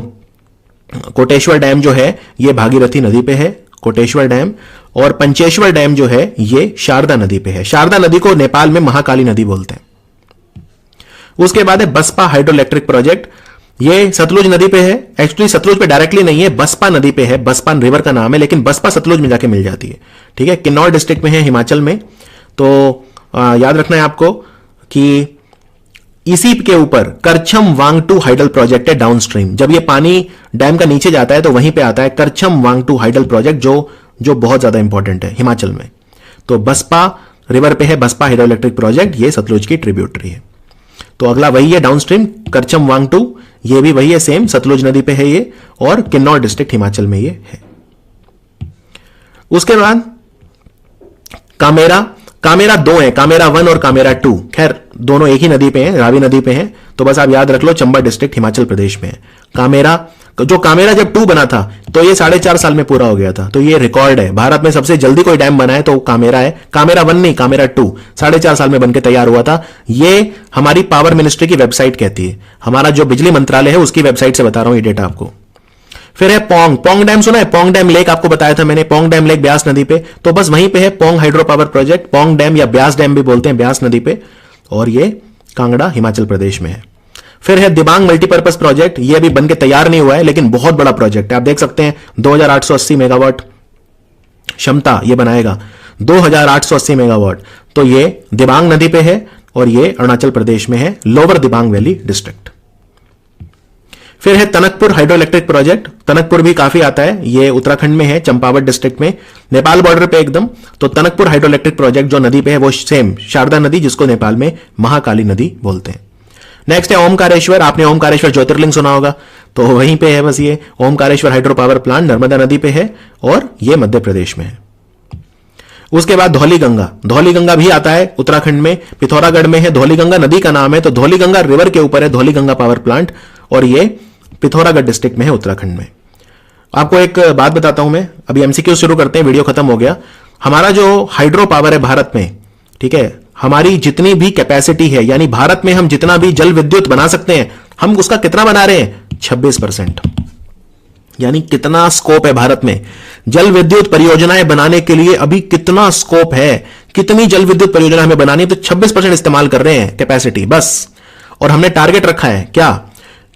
कोटेश्वर डैम जो है ये भागीरथी नदी पे है, कोटेश्वर डैम। और पंचेश्वर डैम जो है ये शारदा नदी पे है। शारदा नदी को नेपाल में महाकाली नदी बोलते हैं। उसके बाद है बसपा हाइड्रो इलेक्ट्रिक प्रोजेक्ट, ये सतलुज नदी पे है। एक्चुअली सतलुज पे डायरेक्टली नहीं है, बसपा नदी पे है, बसपा रिवर का नाम है, लेकिन बसपा सतलुज में जाके मिल जाती है, ठीक है। किन्नौर डिस्ट्रिक्ट में है, हिमाचल में। तो याद रखना है आपको कि इसी के ऊपर करछम वांगटू हाइडल प्रोजेक्ट है डाउनस्ट्रीम। जब ये पानी डैम का नीचे जाता है तो वहीं पे आता है करछम वांगटू हाइडल प्रोजेक्ट, जो बहुत ज्यादा इंपॉर्टेंट है हिमाचल में। तो बसपा रिवर पे है बसपा हाइड्रो इलेक्ट्रिक प्रोजेक्ट, ये सतलुज की ट्रिब्यूटरी है। तो अगला वही है डाउनस्ट्रीम, करछम वांगटू, ये भी वही है, सेम सतलुज नदी पे है ये, और किन्नौर डिस्ट्रिक्ट हिमाचल में ये है। उसके बाद कामेरा दो है, कामेरा 1 और कामेरा 2, खैर दोनों एक ही नदी पे हैं, रावी नदी पे हैं। तो बस आप याद रख लो, चंबा डिस्ट्रिक्ट हिमाचल प्रदेश में है। कामेरा जब 2 बना था तो ये 4.5 साल में पूरा हो गया था, तो ये रिकॉर्ड है। भारत में सबसे जल्दी कोई डैम बना है तो कामेरा है। कामेरा 1 नहीं, कामेरा 2 4.5 साल में बनकर तैयार हुआ था। ये हमारी पावर मिनिस्ट्री की वेबसाइट कहती है, हमारा जो बिजली मंत्रालय है उसकी वेबसाइट से बता रहा हूं ये डेटा आपको। फिर है पोंग डैम, सुना है? पोंग डैम लेक आपको बताया था मैंने, पोंग डैम लेक ब्यास नदी पे, तो बस वहीं पे है Pong hydro power project. Pong dam या ब्यास डैम भी बोलते हैं, ब्यास नदी पे, और ये कांगड़ा हिमाचल प्रदेश में है। फिर है दिबांग मल्टीपर्पज प्रोजेक्ट, ये अभी बनके तैयार नहीं हुआ है, लेकिन बहुत बड़ा प्रोजेक्ट है। आप देख सकते हैं 2880 मेगावाट क्षमता ये बनाएगा, 2880 मेगावाट। तो ये दिबांग नदी पे है, और ये अरुणाचल प्रदेश में है, लोअर दिबांग वैली डिस्ट्रिक्ट। फिर है Tanakpur hydro electric project, Tanakpur भी काफी आता है, ये उत्तराखंड में है, चंपावत डिस्ट्रिक्ट में, नेपाल बॉर्डर पे एकदम। तो टनकपुर हाइड्रो इलेक्ट्रिक प्रोजेक्ट जो नदी पे है वो सेम शारदा नदी, जिसको नेपाल में महाकाली नदी बोलते हैं। नेक्स्ट है ओमकारेश्वर, आपने ओमकारेश्वर ज्योतिर्लिंग सुना होगा, तो वहीं पे है बस ये Omkareshwar hydro power plant, Narmada नदी पे है, और ये मध्य प्रदेश में है। उसके बाद धौलीगंगा भी आता है उत्तराखंड में, पिथौरागढ़ में है। धौलीगंगा नदी का नाम है, तो धौलीगंगा रिवर के ऊपर है धौलीगंगा पावर प्लांट, और ये पिथौरागढ़ डिस्ट्रिक्ट में है उत्तराखंड में। आपको एक बात बताता हूं मैं, अभी एमसीक्यू शुरू करते हैं, वीडियो खत्म हो गया। हमारा जो हाइड्रो पावर है भारत में, ठीक है, हमारी जितनी भी कैपेसिटी है, यानी भारत में हम जितना भी जल विद्युत बना सकते हैं, हम उसका कितना बना रहे हैं? 26%। यानी कितना स्कोप है भारत में जल विद्युत परियोजनाएं बनाने के लिए, अभी कितना स्कोप है, कितनी जल विद्युत परियोजना हमें बनानी है, तो 26% इस्तेमाल कर रहे हैं कैपेसिटी बस। और हमने टारगेट रखा है क्या,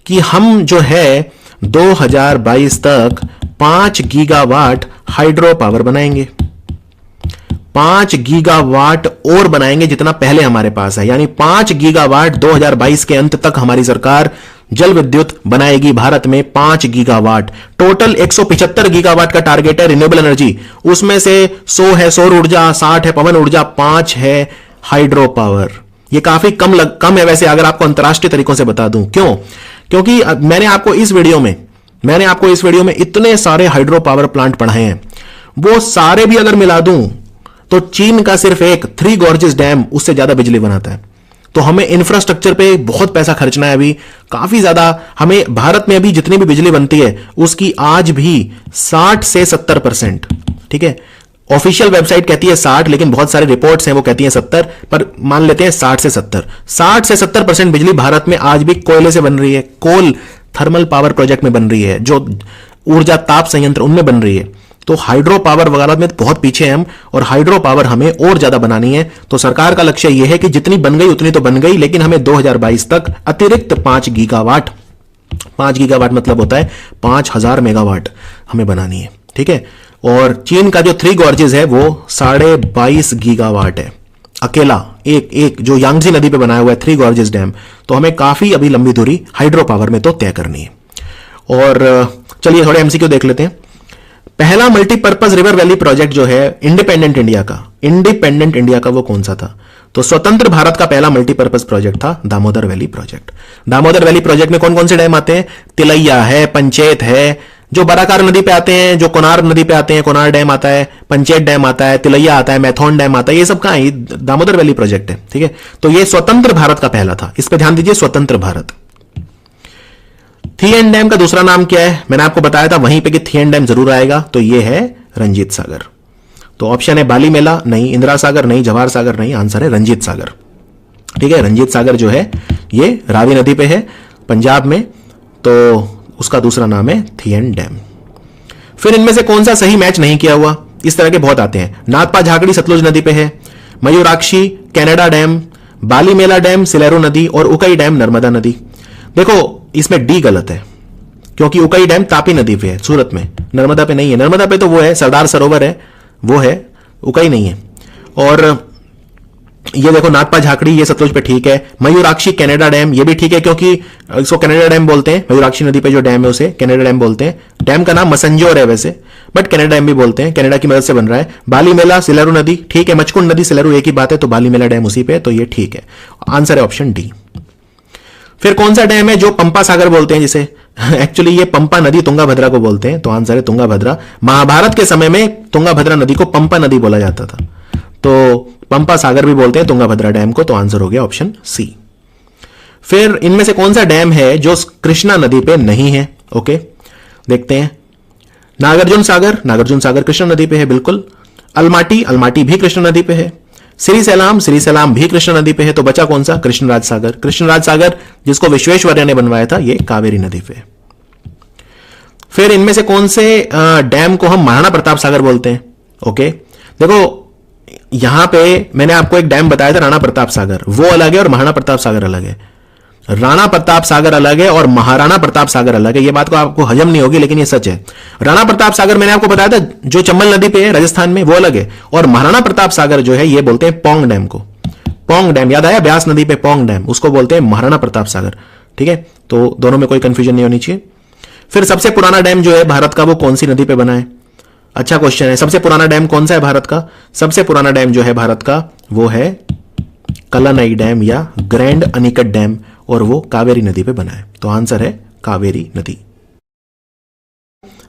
कि हम जो है 2022 तक 5 गीगावाट हाइड्रो पावर बनाएंगे, 5 गीगावाट और बनाएंगे जितना पहले हमारे पास है। यानी 5 गीगावाट 2022 के अंत तक हमारी सरकार जल विद्युत बनाएगी भारत में 5 गीगावाट। टोटल 175 गीगावाट का टारगेट है रिन्यूएबल एनर्जी, उसमें से 100 है सौर ऊर्जा, 60 है पवन ऊर्जा, 5 है हाइड्रो पावर। ये काफी कम है वैसे, अगर आपको अंतरराष्ट्रीय तरीकों से बता दूं। क्यों? क्योंकि मैंने आपको इस वीडियो में इतने सारे हाइड्रो पावर प्लांट पढ़ाए हैं, वो सारे भी अगर मिला दूं तो चीन का सिर्फ एक 3 गॉर्जेस डैम उससे ज्यादा बिजली बनाता है। तो हमें इंफ्रास्ट्रक्चर पे बहुत पैसा खर्चना है अभी, काफी ज्यादा। हमें भारत में अभी जितनी भी बिजली बनती है उसकी आज भी 60 से 70%, ठीक है, ऑफिशियल वेबसाइट कहती है 60, लेकिन बहुत सारे रिपोर्ट्स हैं वो कहती हैं 70, पर मान लेते हैं 60 से 70% बिजली भारत में आज भी कोयले से बन रही है, कोल थर्मल पावर प्रोजेक्ट में बन रही है, जो ऊर्जा ताप संयंत्र उनमें बन रही है। तो हाइड्रो पावर वगैरह में बहुत पीछे हैं हम, और हाइड्रो पावर हमें और ज्यादा बनानी है। तो सरकार का लक्ष्य यह है कि जितनी बन गई उतनी तो बन गई, लेकिन हमें 2022 तक अतिरिक्त 5 गीगावाट मतलब होता है 5000 मेगावाट हमें बनानी है, ठीक है। और चीन का जो 3 गॉर्जेस है वो 22.5 गीगावाट है अकेला, एक जो यांगजी नदी पे बनाया हुआ है 3 गॉर्जेस डैम। तो हमें काफी अभी लंबी दूरी हाइड्रो पावर में तो तय करनी है। और चलिए थोड़े एमसीक्यू देख लेते हैं। पहला मल्टीपर्पज रिवर वैली प्रोजेक्ट जो है इंडिपेंडेंट इंडिया का वो कौन सा था? तो स्वतंत्र भारत का पहला मल्टीपर्पज प्रोजेक्ट था Damodar valley project. Damodar valley project में कौन कौन से डैम आते हैं? तिलैया है, पंचेत है, जो बराकार नदी पे आते हैं, जो कोनार नदी पे आते हैं, कोनार डैम आता है, पंचेत डैम आता है, तिलैया आता है, मैथोन डैम आता है, ये सब कहां है? दामोदर वैली प्रोजेक्ट है, ठीक है। तो ये स्वतंत्र भारत का पहला था, इस पर ध्यान दीजिए, स्वतंत्र भारत। थियन डैम का दूसरा नाम क्या है? मैंने आपको बताया था वहीं पे कि थियन डैम जरूर आएगा, तो ये है रंजीत सागर। तो ऑप्शन है बाली मेला नहीं, इंदिरा सागर नहीं, जवाहर सागर नहीं, आंसर है रंजीत सागर, ठीक है। रंजीत सागर जो है ये रावी नदी पे है पंजाब में, तो उसका दूसरा नाम है थियन डैम। फिर इनमें से कौन सा सही मैच नहीं किया हुआ? इस तरह के बहुत आते हैं। नागपा झाकड़ी सतलुज नदी पे है, मयूराक्षी कनाडा डैम, बाली मेला डैम सिलेरू नदी, और उकई डैम नर्मदा नदी। देखो इसमें डी गलत है, क्योंकि उकई डैम तापी नदी पे है सूरत में, नर्मदा पे नहीं है। नर्मदा पे तो वो है सरदार सरोवर है, वो है, उकई नहीं है। और ये देखो नागपा झाकड़ी ये सतलुज पे ठीक है। मयूराक्षी कनाडा डैम ये भी ठीक है, क्योंकि इसको कनाडा डैम बोलते हैं, मयूराक्षी नदी पे जो डैम है उसे कनाडा डैम बोलते हैं। डैम का नाम मसंजोर है वैसे, बट कनाडा डैम भी बोलते हैं, कनाडा की मदद से बन रहा है। बाली मेला सिलेरू नदी ठीक है, मचकुंड नदी सिलेरू एक ही बात है, तो बाली मेला डैम उसी पे, तो ये ठीक है, आंसर है ऑप्शन डी। फिर कौन सा डैम है जो पंपा सागर बोलते हैं जिसे? एक्चुअली ये पंपा नदी तुंगाभद्रा को बोलते हैं, तो आंसर है तुंगाभद्रा। महाभारत के समय में तुंगाभद्रा नदी को पंपा नदी बोला जाता था, तो पंपा सागर भी बोलते हैं तुंगाभद्रा डैम को, तो आंसर हो गया ऑप्शन सी। फिर इनमें से कौन सा डैम है जो कृष्णा नदी पे नहीं है? ओके देखते हैं। नागार्जुन सागर कृष्णा नदी पे है बिल्कुल। अलमाटी भी कृष्णा नदी पे है। श्री सैलाम भी कृष्णा नदी पे है, तो बचा कौन सा? कृष्णराज सागर जिसको विश्वेश्वरैया ने बनवाया था, ये कावेरी नदी पे। फिर इनमें से कौन से डैम को हम महाराणा प्रताप सागर बोलते हैं? ओके देखो यहां पे मैंने आपको एक डैम बताया था राणा प्रताप सागर, वो अलग है और महाराणा प्रताप सागर अलग है। राणा प्रताप सागर अलग है और महाराणा प्रताप सागर अलग है। ये बात को आपको हजम नहीं होगी, लेकिन ये सच है। राणा प्रताप सागर मैंने आपको बताया था जो चंबल नदी पे है राजस्थान में, वो अलग है। और महाराणा प्रताप सागर जो है ये बोलते हैं पोंग डैम को। पोंग डैम याद आया? ब्यास नदी पे पोंग डैम, उसको बोलते हैं महाराणा प्रताप सागर, ठीक है। तो दोनों में कोई कंफ्यूजन नहीं होनी चाहिए। फिर सबसे पुराना डैम जो है भारत का वो कौन सी नदी पे बना है? अच्छा क्वेश्चन है। सबसे पुराना डैम कौन सा है भारत का? सबसे पुराना डैम जो है भारत का वो है कलानई डैम या ग्रैंड अनिकट डैम, और वो कावेरी नदी पे बना है, तो आंसर है कावेरी नदी।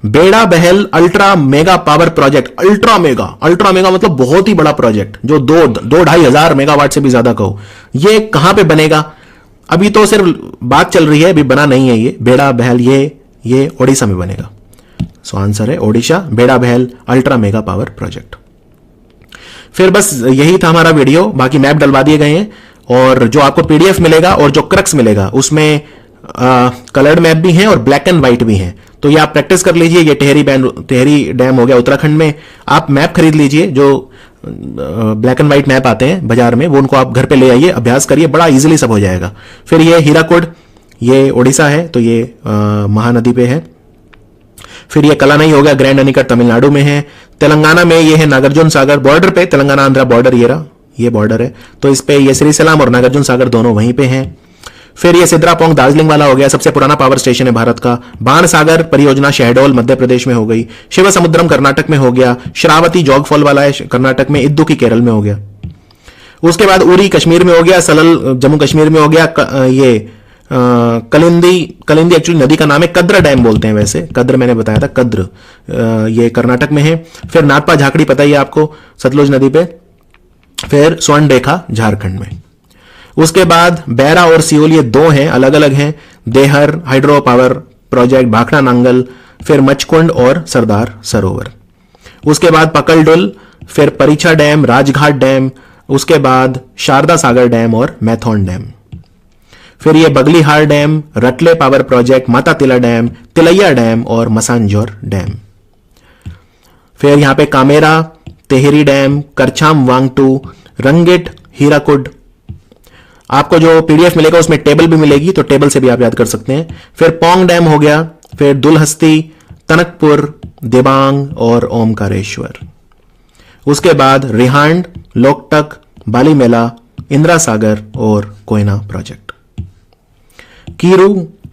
बेड़ा बहल ultra mega power project, ultra mega मतलब बहुत ही बड़ा प्रोजेक्ट, जो 2-2.5 हजार मेगावाट से भी ज्यादा कहो, ये कहां पे बनेगा? अभी तो सिर्फ बात चल रही है, अभी बना नहीं है ये बेड़ा बहल, ये ओडिशा में बनेगा। सो आंसर है ओडिशा, बेड़ा बहल अल्ट्रा मेगा पावर प्रोजेक्ट। फिर बस यही था हमारा वीडियो, बाकी मैप डलवा दिए गए हैं, और जो आपको पीडीएफ मिलेगा और जो क्रक्स मिलेगा उसमें कलर्ड मैप भी हैं और ब्लैक एंड व्हाइट भी हैं, तो ये आप प्रैक्टिस कर लीजिए। ये टेहरी डैम हो गया उत्तराखंड में, आप मैप खरीद लीजिए, जो ब्लैक एंड व्हाइट मैप आते हैं बाजार में, वो उनको आप घर पे ले आइए, अभ्यास करिए, बड़ा इजीली सब हो जाएगा। फिर ये हीराकुड, ये ओडिशा है, तो ये महानदी पे है। फिर ये कलानई हो गया, ग्रैंड अनिकट तमिलनाडु में है। तेलंगाना में ये है नागार्जुन सागर, बॉर्डर पे तेलंगाना आंध्रा बॉर्डर, ये बॉर्डर है, तो इस पे ये श्री सैलाम और नागार्जुन सागर दोनों वहीं पे हैं। फिर ये सिद्रापोंग दार्जिलिंग वाला हो गया, सबसे पुराना पावर स्टेशन है भारत का। बाणसागर परियोजना शहडोल मध्य प्रदेश में हो गई। शिवसमुद्रम कर्नाटक में हो गया। श्रावती जॉगफॉल वाला है कर्नाटक में। इद्दुकी केरल में हो गया। उसके बाद उरी कश्मीर में हो गया। सलल जम्मू कश्मीर में हो गया। ये कलिंदी एक्चुअली नदी का नाम है, कद्र डैम बोलते हैं वैसे, कद्र मैंने बताया था, कद्र ये कर्नाटक में है। फिर नागपा झाकड़ी पता ही है आपको, सतलुज नदी पे। फिर स्वर्ण रेखा झारखंड में। उसके बाद बैरा और सियोल ये दो हैं, अलग अलग हैं। There hydro power project, Bhakra Nangal, फिर मचकुंड और सरदार सरोवर। उसके बाद पकलडुल, फिर परीक्षा डैम, राजघाट डैम, उसके बाद शारदा सागर डैम और मैथॉन डैम। फिर ये बगलीहार डैम, रटले पावर प्रोजेक्ट, माता तिला डैम, तिलैया डैम और मसांजोर डैम। फिर यहां पे कामेरा, तेहरी डैम, करछाम वांगटू, रंगेट, हीराकुड। आपको जो पीडीएफ मिलेगा उसमें टेबल भी मिलेगी, तो टेबल से भी आप याद कर सकते हैं। फिर पोंग डैम हो गया। फिर दुलहस्ती, तनकपुर, दिबांग और ओमकारेश्वर। उसके बाद रिहांड, लोकटक, बालीमेला, इंदिरा सागर और कोयना प्रोजेक्ट। कीरू,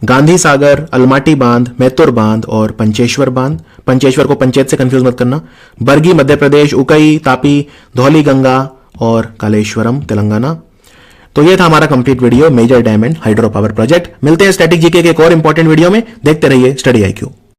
गांधी सागर, अलमाटी बांध, मैतुर बांध और पंचेश्वर बांध। पंचेश्वर को पंचायत से कंफ्यूज मत करना। बरगी मध्य प्रदेश, उकई, तापी, धौली गंगा और कालेश्वरम तेलंगाना। तो ये था हमारा complete video major dam and hydro power project. मिलते हैं स्टैटिक जीके के एक और इंपॉर्टेंट वीडियो में। देखते रहिए स्टडी IQ।